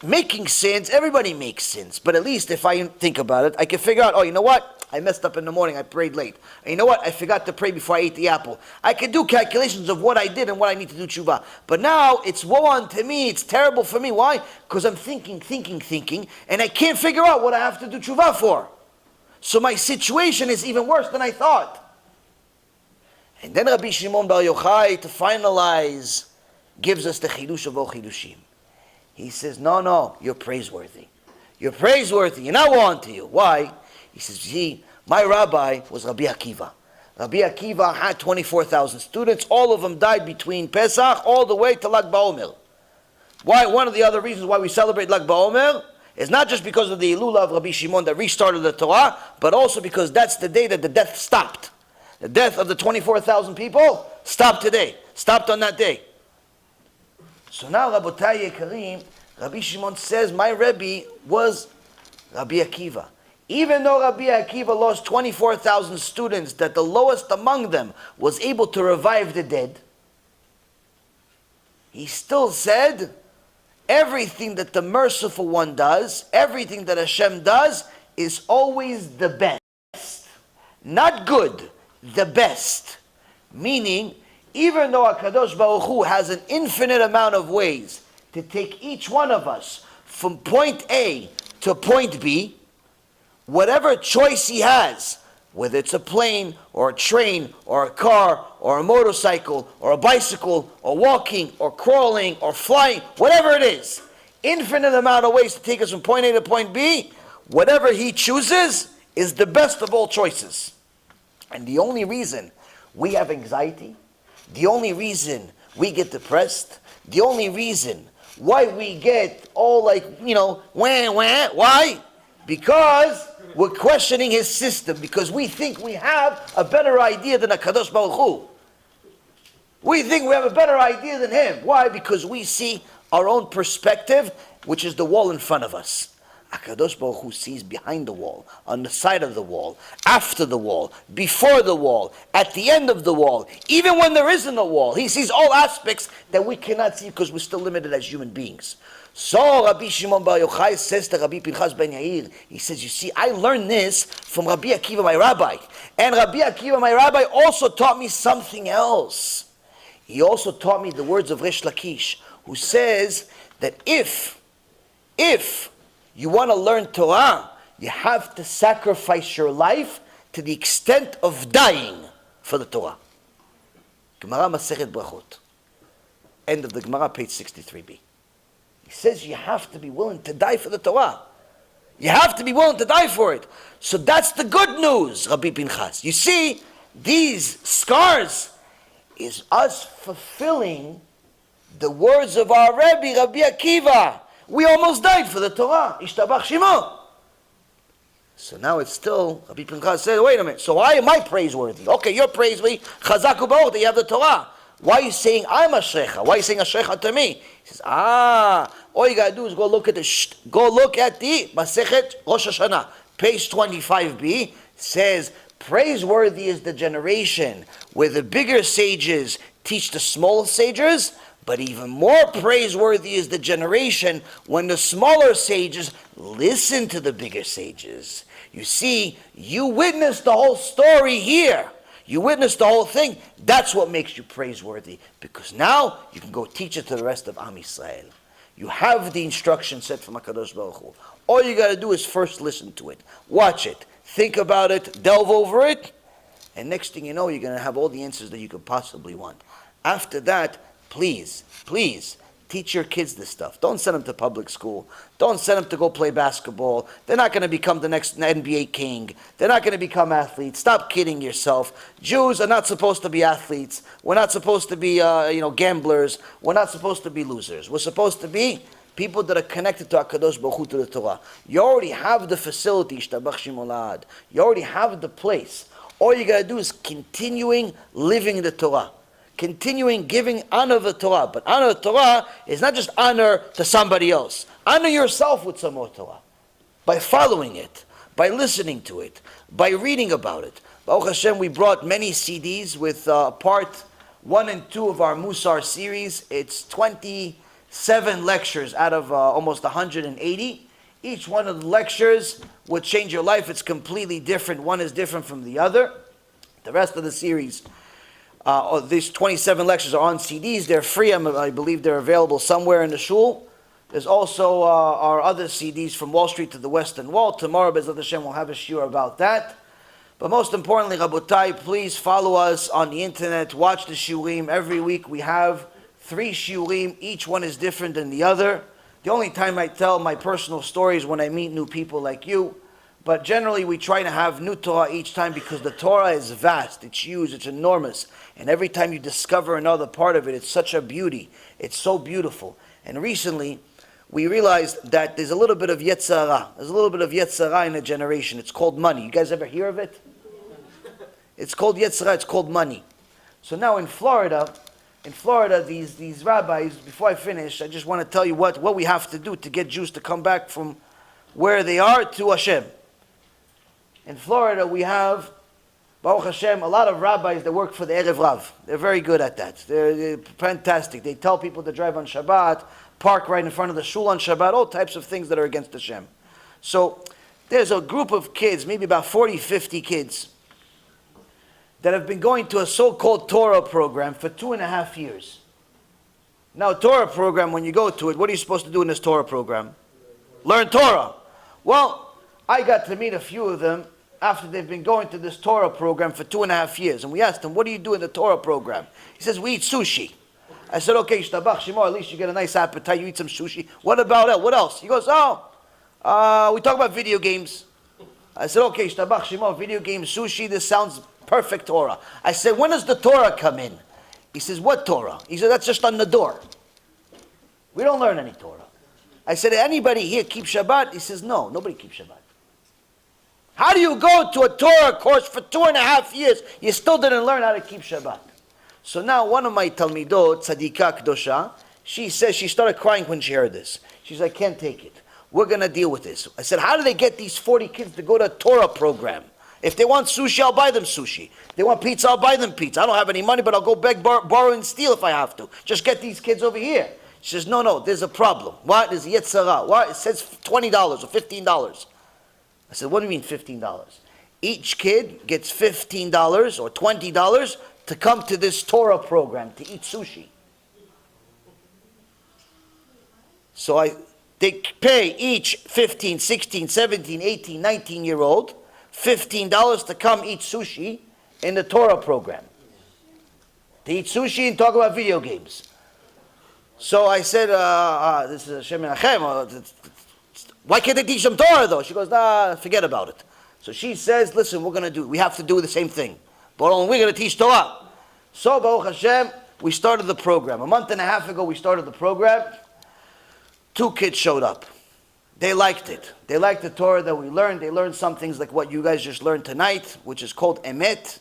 Making sins, everybody makes sins. But at least if I think about it, I can figure out, oh, you know what? I messed up in the morning, I prayed late. And you know what? I forgot to pray before I ate the apple. I can do calculations of what I did and what I need to do tshuva. But now, it's woe unto me, it's terrible for me. Why? Because I'm thinking, and I can't figure out what I have to do tshuva for. So my situation is even worse than I thought. And then Rabbi Shimon Bar Yochai, to finalize, gives us the chidush of all chidushim. He says, no, you're praiseworthy. You're praiseworthy, you're not woe unto you. Why? He says, see, my rabbi was Rabbi Akiva. Rabbi Akiva had 24,000 students. All of them died between Pesach all the way to Lag BaOmer. Why? One of the other reasons why we celebrate Lag BaOmer is not just because of the Ilula of Rabbi Shimon that restarted the Torah, but also because that's the day that the death stopped. The death of the 24,000 people stopped today. Stopped on that day. So now, Rabotai Yekarim, Rabbi Shimon says, my Rebbe was Rabbi Akiva. Even though Rabbi Akiva lost 24,000 students, that the lowest among them was able to revive the dead, he still said, everything that the merciful one does, everything that Hashem does, is always the best. Not good, the best. Meaning, even though HaKadosh Baruch Hu has an infinite amount of ways to take each one of us from point A to point B, whatever choice he has, whether it's a plane or a train or a car or a motorcycle or a bicycle or walking or crawling or flying, whatever it is, infinite amount of ways to take us from point A to point B, whatever he chooses is the best of all choices. And the only reason we have anxiety the only reason we get depressed, the only reason why we get all like, why? Because we're questioning his system, because we think we have a better idea than HaKadosh Baruch Hu. We think we have a better idea than him. Why? Because we see our own perspective, which is the wall in front of us. HaKadosh Baruch Hu sees behind the wall, on the side of the wall, after the wall, before the wall, at the end of the wall, even when there isn't a wall. He sees all aspects that we cannot see because we're still limited as human beings. So Rabbi Shimon Bar Yochai says to Rabbi Pinchas ben Yair, he says, you see, I learned this from Rabbi Akiva, my rabbi. And Rabbi Akiva, my rabbi, also taught me something else. He also taught me the words of Resh Lakish, who says that if you want to learn Torah, you have to sacrifice your life to the extent of dying for the Torah. Gemara Masechet Brachot. End of the Gemara, page 63b. He says you have to be willing to die for the Torah. You have to be willing to die for it. So that's the good news, Rabbi Pinchas. You see, these scars is us fulfilling the words of our Rebbe, Rabbi Akiva. We almost died for the Torah. Ishtabach Shimo. So now it's still, Rabbi Pinchas said, wait a minute, so why am I praiseworthy? Okay, you're praiseworthy. Chazak u'baruch that you have the Torah. Why are you saying I'm Ashrecha? Why are you saying Ashrecha to me? He says, all you gotta do is go look at the Masechet Rosh Hashanah. Page 25b says, praiseworthy is the generation where the bigger sages teach the smaller sages, but even more praiseworthy is the generation when the smaller sages listen to the bigger sages. You see, you witnessed the whole story here. You witnessed the whole thing. That's what makes you praiseworthy. Because now you can go teach it to the rest of Am Yisrael. You have the instruction set from HaKadosh Baruch Hu. All you got to do is first listen to it. Watch it. Think about it. Delve over it. And next thing you know, you're going to have all the answers that you could possibly want. After that, please, teach your kids this stuff. Don't send them to public school. Don't send them to go play basketball. They're not going to become the next NBA king. They're not going to become athletes. Stop kidding yourself. Jews are not supposed to be athletes. We're not supposed to be, gamblers. We're not supposed to be losers. We're supposed to be people that are connected to HaKadosh Baruch Hu, to the Torah. You already have the facility, Ishtabach Shimolad. You already have the place. All you got to do is continuing living the Torah. Continuing giving honor to the Torah. But honor to the Torah is not just honor to somebody else. Honor yourself with some more Torah. By following it, by listening to it, by reading about it. Baruch Hashem, we brought many CDs with part 1 and 2 of our Musar series. It's 27 lectures out of almost 180. Each one of the lectures would change your life. It's completely different. One is different from the other. The rest of the series, these 27 lectures are on CDs. They're free. I believe they're available somewhere in the shul. There's also our other CDs from Wall Street to the Western Wall. Tomorrow, Bezrat Hashem, we'll have a shiur about that. But most importantly, Rabotai, please follow us on the internet. Watch the shiurim. Every week we have 3 shiurim. Each one is different than the other. The only time I tell my personal stories when I meet new people like you. But generally, we try to have new Torah each time because the Torah is vast, it's huge, it's enormous. And every time you discover another part of it, it's such a beauty. It's so beautiful. And recently, we realized that there's a little bit of Yetzer Hara. There's a little bit of Yetzer Hara in a generation. It's called money. You guys ever hear of it? It's called Yetzer Hara, it's called money. So now in Florida, these rabbis, before I finish, I just want to tell you what we have to do to get Jews to come back from where they are to HaShem. In Florida, we have, Baruch Hashem, a lot of rabbis that work for the Erev Rav. They're very good at that. They're fantastic. They tell people to drive on Shabbat, park right in front of the shul on Shabbat, all types of things that are against Hashem. So there's a group of kids, maybe about 40, 50 kids, that have been going to a so-called Torah program for 2.5 years. Now, a Torah program, when you go to it, what are you supposed to do in this Torah program? Learn Torah. Well, I got to meet a few of them after they've been going to this Torah program for 2.5 years. And we asked him, what do you do in the Torah program? He says, we eat sushi. I said, okay, Shtabach Shimo, at least you get a nice appetite, you eat some sushi. What about that? What else? He goes, we talk about video games. I said, okay, Shtabach Shimo, video games, sushi, this sounds perfect Torah. I said, when does the Torah come in? He says, what Torah? He said, that's just on the door. We don't learn any Torah. I said, anybody here keep Shabbat? He says, no, nobody keeps Shabbat. How do you go to a Torah course for 2.5 years? You still didn't learn how to keep Shabbat. So now one of my Talmidot, Tzadika Kdosha, she says she started crying when she heard this. She said, I can't take it. We're going to deal with this. I said, how do they get these 40 kids to go to a Torah program? If they want sushi, I'll buy them sushi. If they want pizza, I'll buy them pizza. I don't have any money, but I'll go beg, borrow, and steal if I have to. Just get these kids over here. She says, no, there's a problem. What? There's a Yetzirah. What? It says $20 or $15. I said, what do you mean $15? Each kid gets $15 or $20 to come to this Torah program, to eat sushi. So they pay each 15, 16, 17, 18, 19-year-old $15 to come eat sushi in the Torah program. To eat sushi and talk about video games. So I said, this is HaShem and HaShem. Why can't they teach them Torah though? She goes, nah, forget about it. So she says, listen, we have to do the same thing. But we're going to teach Torah. So Baruch Hashem, we started the program. A month and a half ago we started the program. 2 kids showed up. They liked it. They liked the Torah that we learned. They learned some things like what you guys just learned tonight, which is called Emet.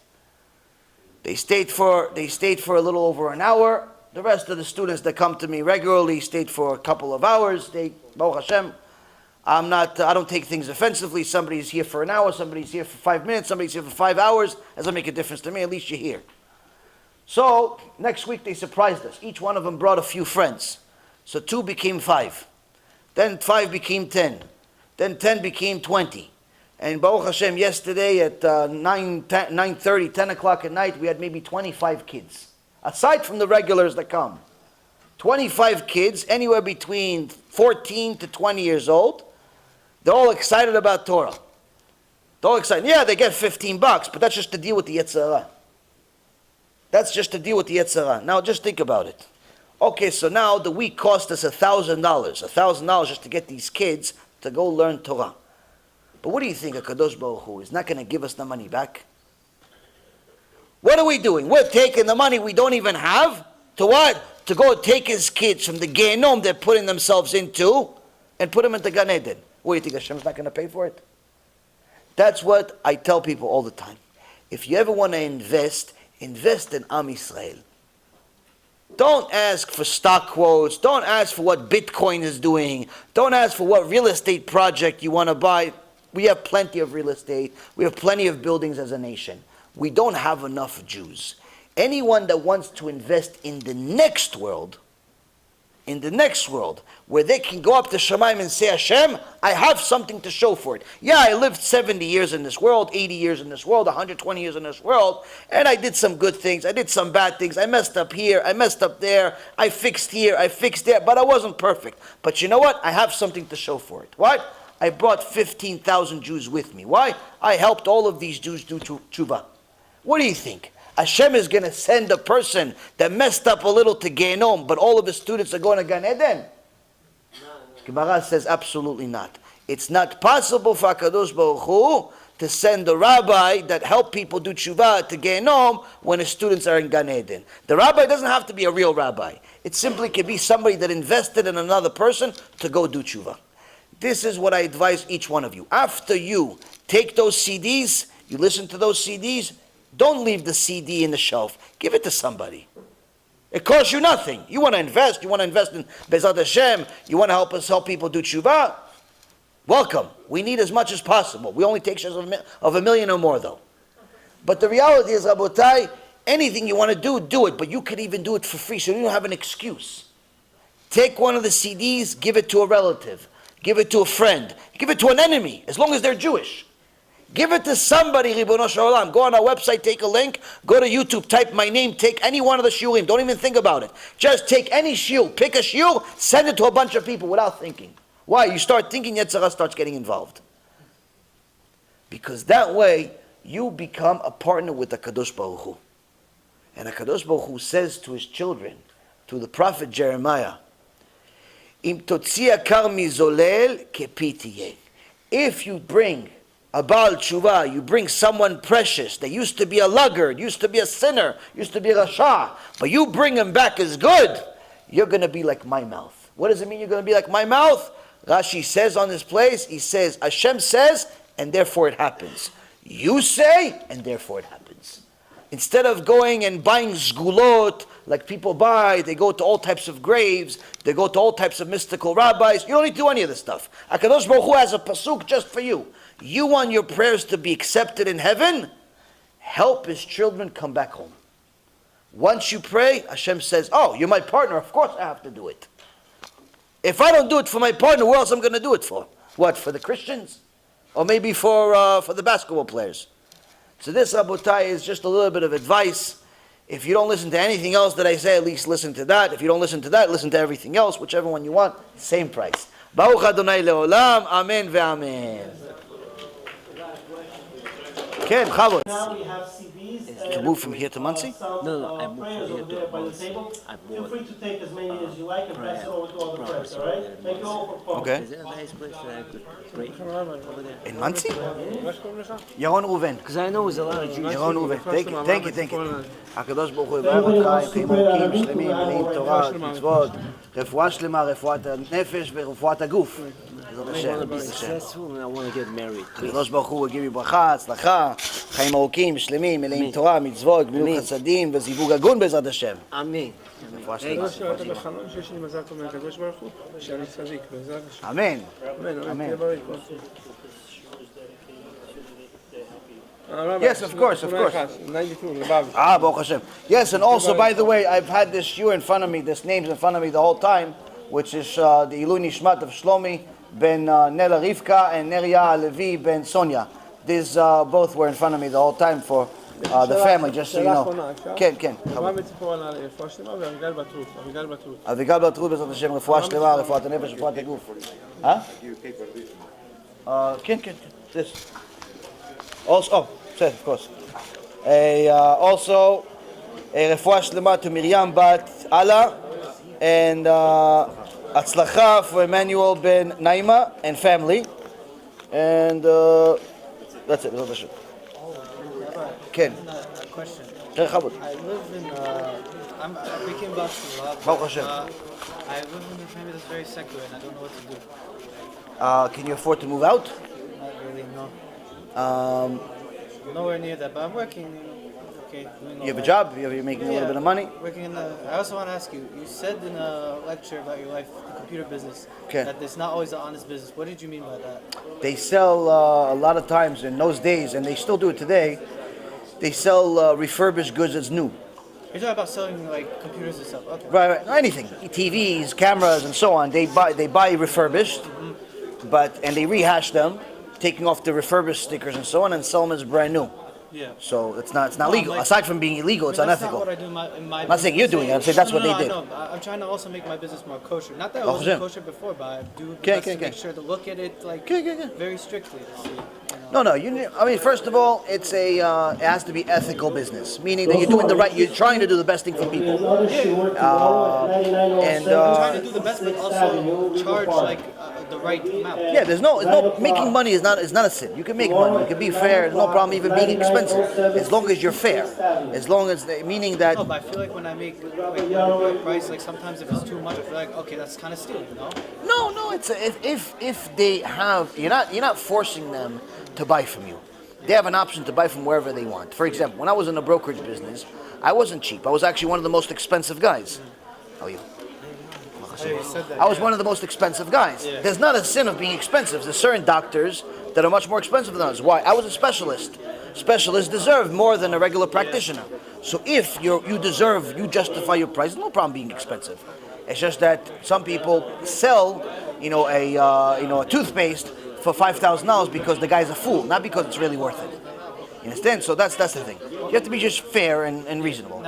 They stayed for a little over an hour. The rest of the students that come to me regularly stayed for a couple of hours. Baruch Hashem, I don't take things offensively. Somebody's here for an hour, somebody's here for 5 minutes, somebody's here for 5 hours. Doesn't make a difference to me, at least you're here. So, next week they surprised us. Each one of them brought a few friends. So 2 became 5. Then 5 became 10. Then 10 became 20. And Baruch Hashem, yesterday at 9:30, 10 o'clock at night, we had maybe 25 kids. Aside from the regulars that come. 25 kids, anywhere between 14 to 20 years old. They're all excited about Torah. They're all excited. Yeah, they get $15, but that's just to deal with the Yetzirah. That's just to deal with the Yetzirah. Now just think about it. Okay, so now the week cost us $1,000. $1,000 just to get these kids to go learn Torah. But what do you think, HaKadosh Baruch Hu is not going to give us the money back? What are we doing? We're taking the money we don't even have to what? To go take his kids from the Gehenom they're putting themselves into and put them into Gan Eden. What do you think, Hashem's not going to pay for it? That's what I tell people all the time. If you ever want to invest in Am Yisrael. Don't ask for stock quotes. Don't ask for what Bitcoin is doing. Don't ask for what real estate project you want to buy. We have plenty of real estate. We have plenty of buildings as a nation. We don't have enough Jews. Anyone that wants to invest in the next world, where they can go up to Shemaim and say, Hashem, I have something to show for it. Yeah, I lived 70 years in this world, 80 years in this world, 120 years in this world, and I did some good things, I did some bad things, I messed up here, I messed up there, I fixed here, I fixed there, but I wasn't perfect. But you know what? I have something to show for it. What? I brought 15,000 Jews with me. Why? I helped all of these Jews do tshuva. What do you think? Hashem is going to send a person that messed up a little to Gehenom, but all of his students are going to Gan Eden? Gemara says absolutely not. It's not possible for HaKadosh Baruch Hu to send a rabbi that helped people do tshuva to Gehenom when his students are in Gan Eden. The rabbi doesn't have to be a real rabbi. It simply could be somebody that invested in another person to go do tshuva. This is what I advise each one of you. After you take those CDs, you listen to those CDs, don't leave the CD in the shelf. Give it to somebody. It costs you nothing. You want to invest. You want to invest in Bezat Hashem. You want to help people do tshuva. Welcome. We need as much as possible. We only take shares of $1 million or more though. But the reality is, Rabotai, anything you want to do it. But you could even do it for free so you don't have an excuse. Take one of the CDs, give it to a relative. Give it to a friend. Give it to an enemy, as long as they're Jewish. Give it to somebody, Ribono Shel Olam. Go on our website, take a link, go to YouTube, type my name, take any one of the shiurim. Don't even think about it. Just take any shiur, pick a shiur, send it to a bunch of people without thinking. Why? You start thinking, Yetzirah starts getting involved. Because that way, you become a partner with the HaKadosh Baruch Hu. And HaKadosh Baruch Hu says to his children, to the prophet Jeremiah, Im totzi akar mizolel kepi tiyeh. If you bring a Baal Tshuva, you bring someone precious. They used to be a luggard, used to be a sinner, used to be a rasha, but you bring him back as good, you're going to be like my mouth. What does it mean you're going to be like my mouth? Rashi says on this place, he says, Hashem says, and therefore it happens. You say, and therefore it happens. Instead of going and buying zgulot, like people buy, they go to all types of graves, they go to all types of mystical rabbis. You don't need to do any of this stuff. HaKadosh Baruch Hu has a pasuk just for you. You want your prayers to be accepted in heaven? Help his children come back home. Once you pray, Hashem says, oh, you're my partner, of course I have to do it. If I don't do it for my partner, what else am I going to do it for? What, for the Christians? Or maybe for the basketball players? So this, Rabotai, is just a little bit of advice. If you don't listen to anything else that I say, at least listen to that. If you don't listen to that, listen to everything else, whichever one you want, same price. Baruch Adonai Leolam, Amen ve'amen. Ken, Chavod. Now we have CDs. To move from here to Muncie? No, I moved prayers from over here there to by the Muncie. table. I Feel bought free to take as many as you like and pass it over to all the prayers, all right? Thank you all for coming. Okay. Is there a nice place that I could pray over there? In Muncie? Yaron Reuven. Because I know there's a lot of Jews. Yaron Reuven. Thank you. HaKadosh Baruch Hu יברך אותך, חיים ארוכים, שלמים, מלאים תורה, מצוות, רפואה שלמה, רפואת הנפש ורפואת הגוף. בעזרת I השם, want to be בעזרת השם. successful and I want to get married. הקדוש ברוך הוא יגיד לי ברכה, הצלחה, חיים ארוכים, שלמים, מלאים תורה, מצוות, גמילות חסדים וזיווג הגון בעזרת השם. אמן. רפואה שלמה. שאתה בחלום שיש לי מזל טוב מהקדוש ברוך הוא, שאני צדיק, בעזרת השם. אמן. אמן, אמן. תהיה בריא, כל טוב. Yes, of course. 92, Lubavitch. Ah, Baruch Hashem. Yes, and also, by the way, I've had this shiur in front of me, this name's in front of me the whole time, which is the Ilui Nishmat of Shlomi ben Nela Rivka and Neria Levi ben Sonia. These both were in front of me the whole time for the family, just so you know. כן, כן. אברהם וציפורה לרפואה שלמה ואביגל בתרות. אביגל בתרות בעזרת השם, רפואה שלמה, רפואת הנפש, רפואת הגוף. כן, כן. This. Also, said, of course. Also, a refuah shlema to Miriam bat Allah, and Atzlacha for Emmanuel ben Naima and family. And that's it. Ken. Question. Ken Chabot. I live in, I became Bashar. Baruch Hashem. I live in a family that's very secular and I don't know what to do. Can you afford to move out? Not really, no. Um, Nowhere near that, but I'm working, okay. you have a job? You're making a little bit of money? Working in I also want to ask you, you said in a lecture about your life, the computer business, Okay. that it's not always an honest business. What did you mean by that? They sell a lot of times in those days, and they still do it today. They sell refurbished goods as new. You're talking about selling like computers and stuff, okay. Right, anything, TVs, cameras, and so on. They buy refurbished, and they rehash them, taking off the refurbished stickers and so on, and sell them as brand new. Yeah. So it's not No, legal. like- Aside from being illegal, it's That's unethical. not what I do in my I'm not saying you're doing it. I'm saying that's what they did. No, I'm trying to also make my business more kosher. Not that I Baruch wasn't Hashem. kosher before, but I do Okay, best to okay. make sure to look at it like Okay. very strictly to see. You know. No. I mean, first of all, it's it has to be ethical business, meaning that you're doing the right. You're trying to do the best thing for people. And I'm trying to do the best, but also charge like the right amount. Yeah, there's no making money is not a sin. You can make money. You can be fair. There's no problem even being expensive, as long as you're fair. As long as meaning that. No, but I feel like when I make a price, like sometimes if it's too much, I feel like okay, that's kind of stealing, you know? No. It's if they have, you're not forcing them to buy from you. They have an option to buy from wherever they want. For example, when I was in the brokerage business, I wasn't cheap. I was actually one of the most expensive guys. How are you? Oh, you said that, I was yeah. one of the most expensive guys. Yeah. There's not a sin of being expensive. There's certain doctors that are much more expensive than us. Why? I was a specialist. Specialists deserve more than a regular practitioner. So if you justify your price, no problem being expensive. It's just that some people sell, a toothpaste for $5,000 because the guy's a fool, not because it's really worth it. You understand? So that's the thing. You have to be just fair and reasonable.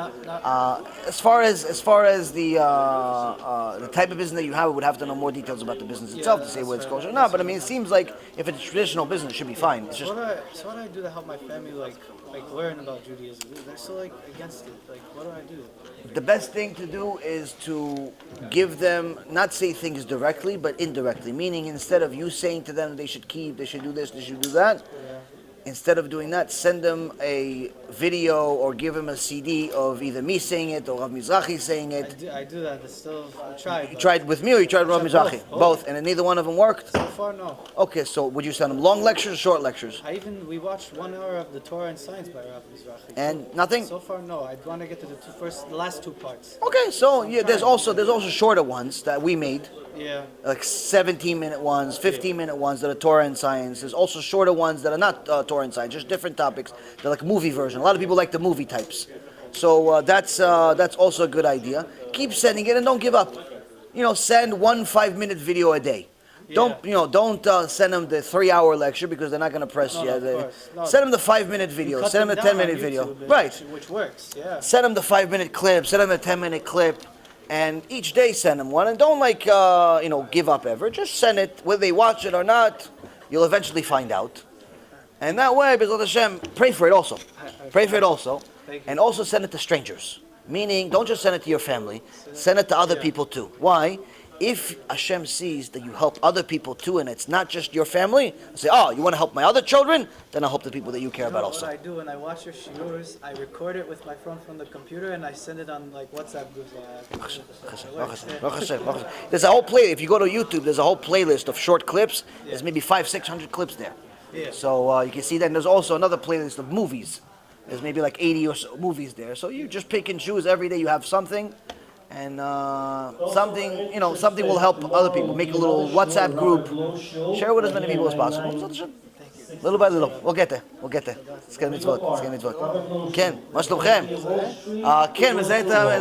As far as the type of business that you have, we would have to know more details about the business itself to say whether it's kosher or not. But I mean, it seems like if it's a traditional business, it should be fine. It's just So what do I do to help my family like learn about Judaism? They're still like against it. Like what do I do? the best thing to do is to give them, not say things directly, but indirectly. Meaning, instead of you saying to them they should keep, they should do this, they should do that, instead of doing that, send them a video or give them a CD of either me saying it or Rav Mizrahi saying it. I do that. It's still, I tried. You tried with me or you tried Rav Mizrahi? Both. And neither one of them worked? So far, no. Okay, so would you send them long lectures or short lectures? We watched 1 hour of the Torah and Science by Rabbi Mizrahi. And nothing? So far, no. I want to get to the last 2 parts. Okay, so yeah, there's also shorter ones that we made. Yeah. Like 17-minute ones, 15-minute ones that are Torah and Science. There's also shorter ones that are not Torah and Science, just different topics. They're like movie version. A lot of people like the movie types. So that's also a good idea. Keep sending it and don't give up. Send 1 5-minute video a day. Yeah. Don't send them the 3-hour lecture because they're not going to press you. No. Send them the 5-minute video. Send them the 10-minute video. Right. Which works, yeah. Send them the 5-minute clip. Send them the 10-minute clip. And each day send them one. And don't give up ever. Just send it. Whether they watch it or not, you'll eventually find out. And that way, B'ezrat Hashem, pray for it also. Pray for it also. And also send it to strangers. Meaning, don't just send it to your family. Send it to other people too. Why? If Hashem sees that you help other people too, and it's not just your family, say, oh, you want to help my other children? Then I'll help the people that you care about also. What I do when I watch your shiurs, I record it with my phone from the computer and I send it on like WhatsApp groups. There's a whole play. If you go to YouTube, there's a whole playlist of short clips. There's maybe 500-600 clips there. Yeah. So you can see that. And there's also another playlist of movies. There's maybe like 80 or so movies there. So you just pick and choose every day. You have something. And something will help other people. Make a little WhatsApp group. Share with as many people as possible. Little by little. We'll get there. זקן מצוות. כן, מה שלומכם? כן,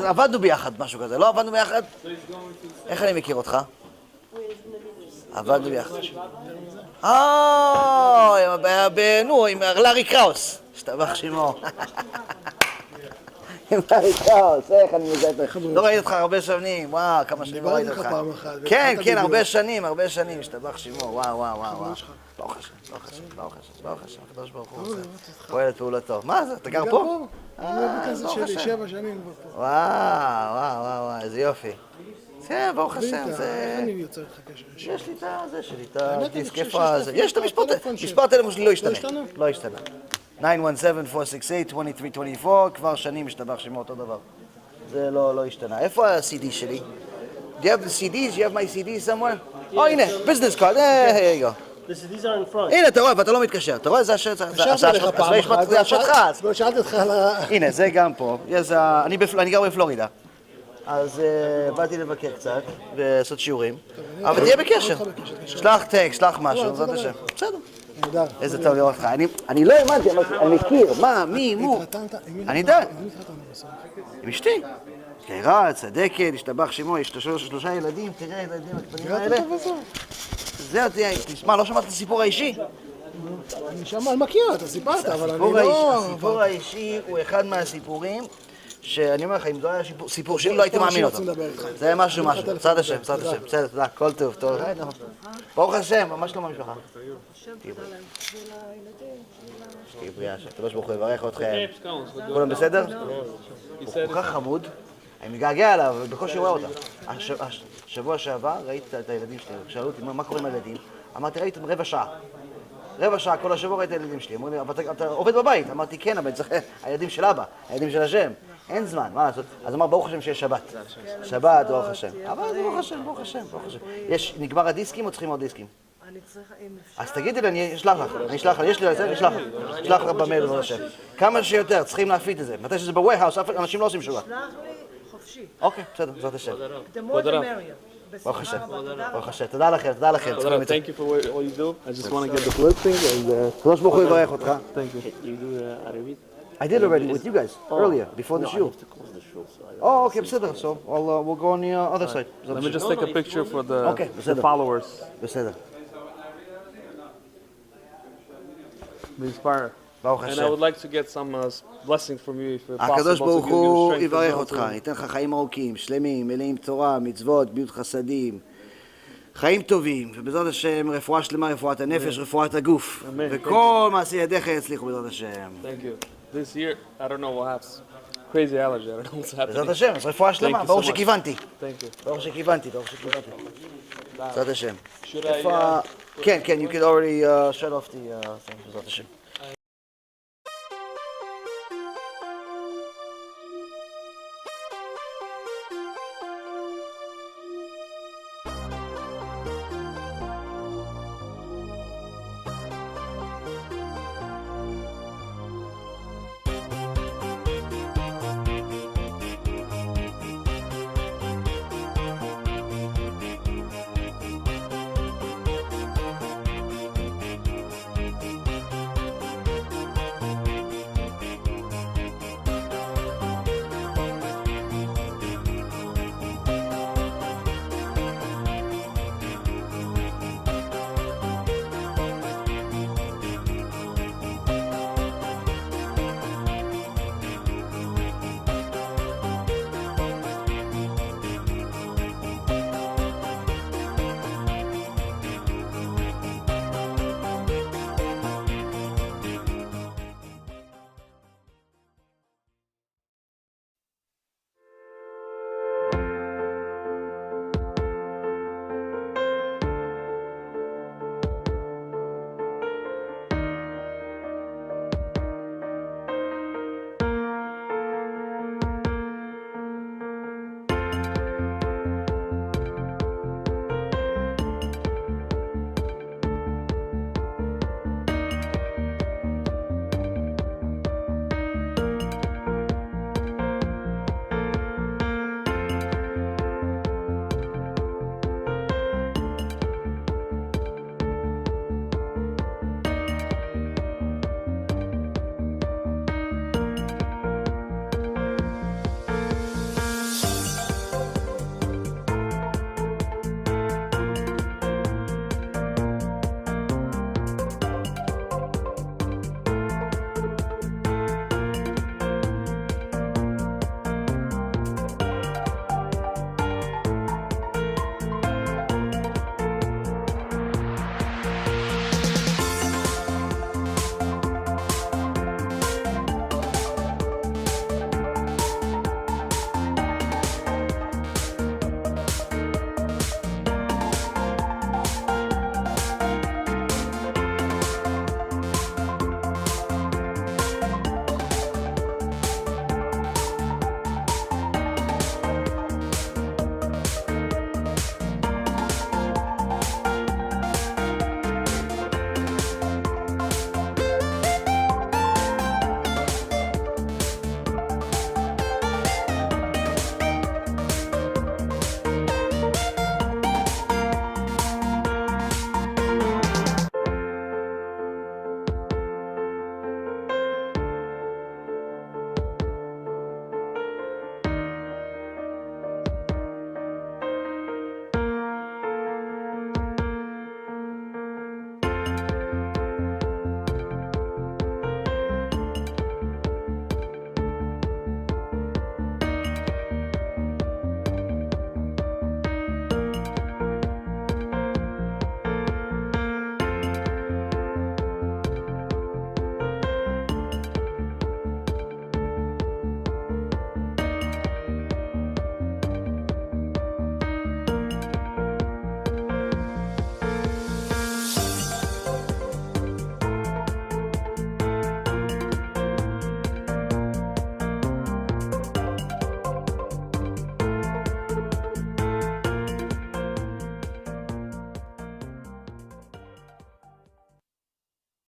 עבדנו ביחד, משהו כזה. לא עבדנו ביחד? איך אני מכיר אותך? עבדנו ביחד. עם לארי קראוס. השתבח שמו. עם לארי קראוס, איך אני מזהה אותך? לא ראיתי אותך הרבה שנים, וואו, כמה שנים לא ראיתי אותך. כן, הרבה שנים, השתבח שמו, וואו. ברוך השם, הקדוש ברוך הוא פועל את פעולתו. מה זה, אתה גר פה? ברוך השם. 7 שנים כבר פה. וואו, איזה יופי. כן, ברוך השם, זה... איך אני יוצר לך קשר? יש לי את זה שלי, את הדיסק, איפה הזה? יש את מספר טלפון שלי, לא השתנה. 917-468-2324, כבר שנים השתבח שמו אותו דבר. זה לא השתנה. איפה ה-CD שלי? Do you have the CDs? Do you have my CDs somewhere? הנה, business card, here you go. The CDs are in front. הנה, אתה רואה, ואתה לא מתקשר. אתה רואה, זה השעתך. שאלתי אותך על ה... הנה, זה גם פה. אני גר בפלורידה. אז באתי לבקר קצת, ולעשות שיעורים. אבל תהיה בקשר. שלח טקסט, שלח משהו, זאת השם. בסדר. איזה טוב לראות אותך. אני לא האמנתי, אני מכיר. מה, מי, מו. אני יודע. עם אשתי. קהירה, צדקת, השתבח שמו, יש 3 ילדים, תראה הילדים הקטנים האלה. זהו, תשמע, לא שמעת את הסיפור האישי? אני שמע, אני מכיר, אתה סיפרת, אבל אני לא... הסיפור האישי הוא אחד מהסיפורים שאני אומר לך, אם זה היה סיפור שלי, לא הייתי מאמין אותו. זה היה משהו, צד השם, בסדר, תודה, כל טוב, טוב. ברוך השם, ממש לא מהמשפחה. שתהיי בריאה, שהקדוש ברוך הוא יברך אתכם. כולם בסדר? הוא כל כך חמוד, אני מתגעגע אליו, בקושי רואה אותם. השבוע שעבר ראיתי את הילדים שלי, שאלו אותי מה קורה עם הילדים, אמרתי ראיתם רבע שעה, כל השבוע ראיתי את הילדים שלי, אמרו לי, אבל אתה עובד בבית, אמרתי כן, אבל צריך הילדים של אבא, הילדים של השם, אין זמן, מה לעשות? אז אמר ברוך השם שיש שבת, ברוך השם, אבל זה ברוך השם. נגמר הדיסקים או צריכים עוד דיסקים? אני צריכה, אם אפשר... אז תגידי לי, אני אשלח לך, יש לי לזה, אשלח לך במייל ברוך השם. כמה שיותר, צריכים להפיץ את זה, מתי שזה בווייהאוס, אנשים לא עושים שובה. שלח לי חופשי. אוקיי, בסדר, זאת השם. The more the merrier. ברוך השם, תודה לכם. Thank you for all you do. I just want to get the blessing and קדוש ברוך הוא יברך אותך. thank you. You do Arabit? I did already with you guys earlier, before the shiur. Oh, okay, בסדר, so we'll go on the other side. Let me just take a picture for the בסדר. followers. בסדר. Be inspired. ברוך And I השם. would like to get some blessing from you if הקדוש possible. ברוך to הוא give you strength יברך to אותך, go ייתן לך חיים ארוכים, שלמים, מלאים תורה, מצוות, גמילות חסדים, חיים טובים, ובעזרת השם רפואה שלמה, רפואת הנפש, רפואת הגוף, וכל מעשי ידיך יצליחו בעזרת השם. Thank you. This year, I don't know what happens. Crazy allergy. I don't know what's happening. בעזרת השם, אז רפואה שלמה, Thank you so ברור much. שכיוונתי. Thank you. ברור שכיוונתי. בעזרת השם. Should I? כן, you could already shut off the thing, בעזרת השם.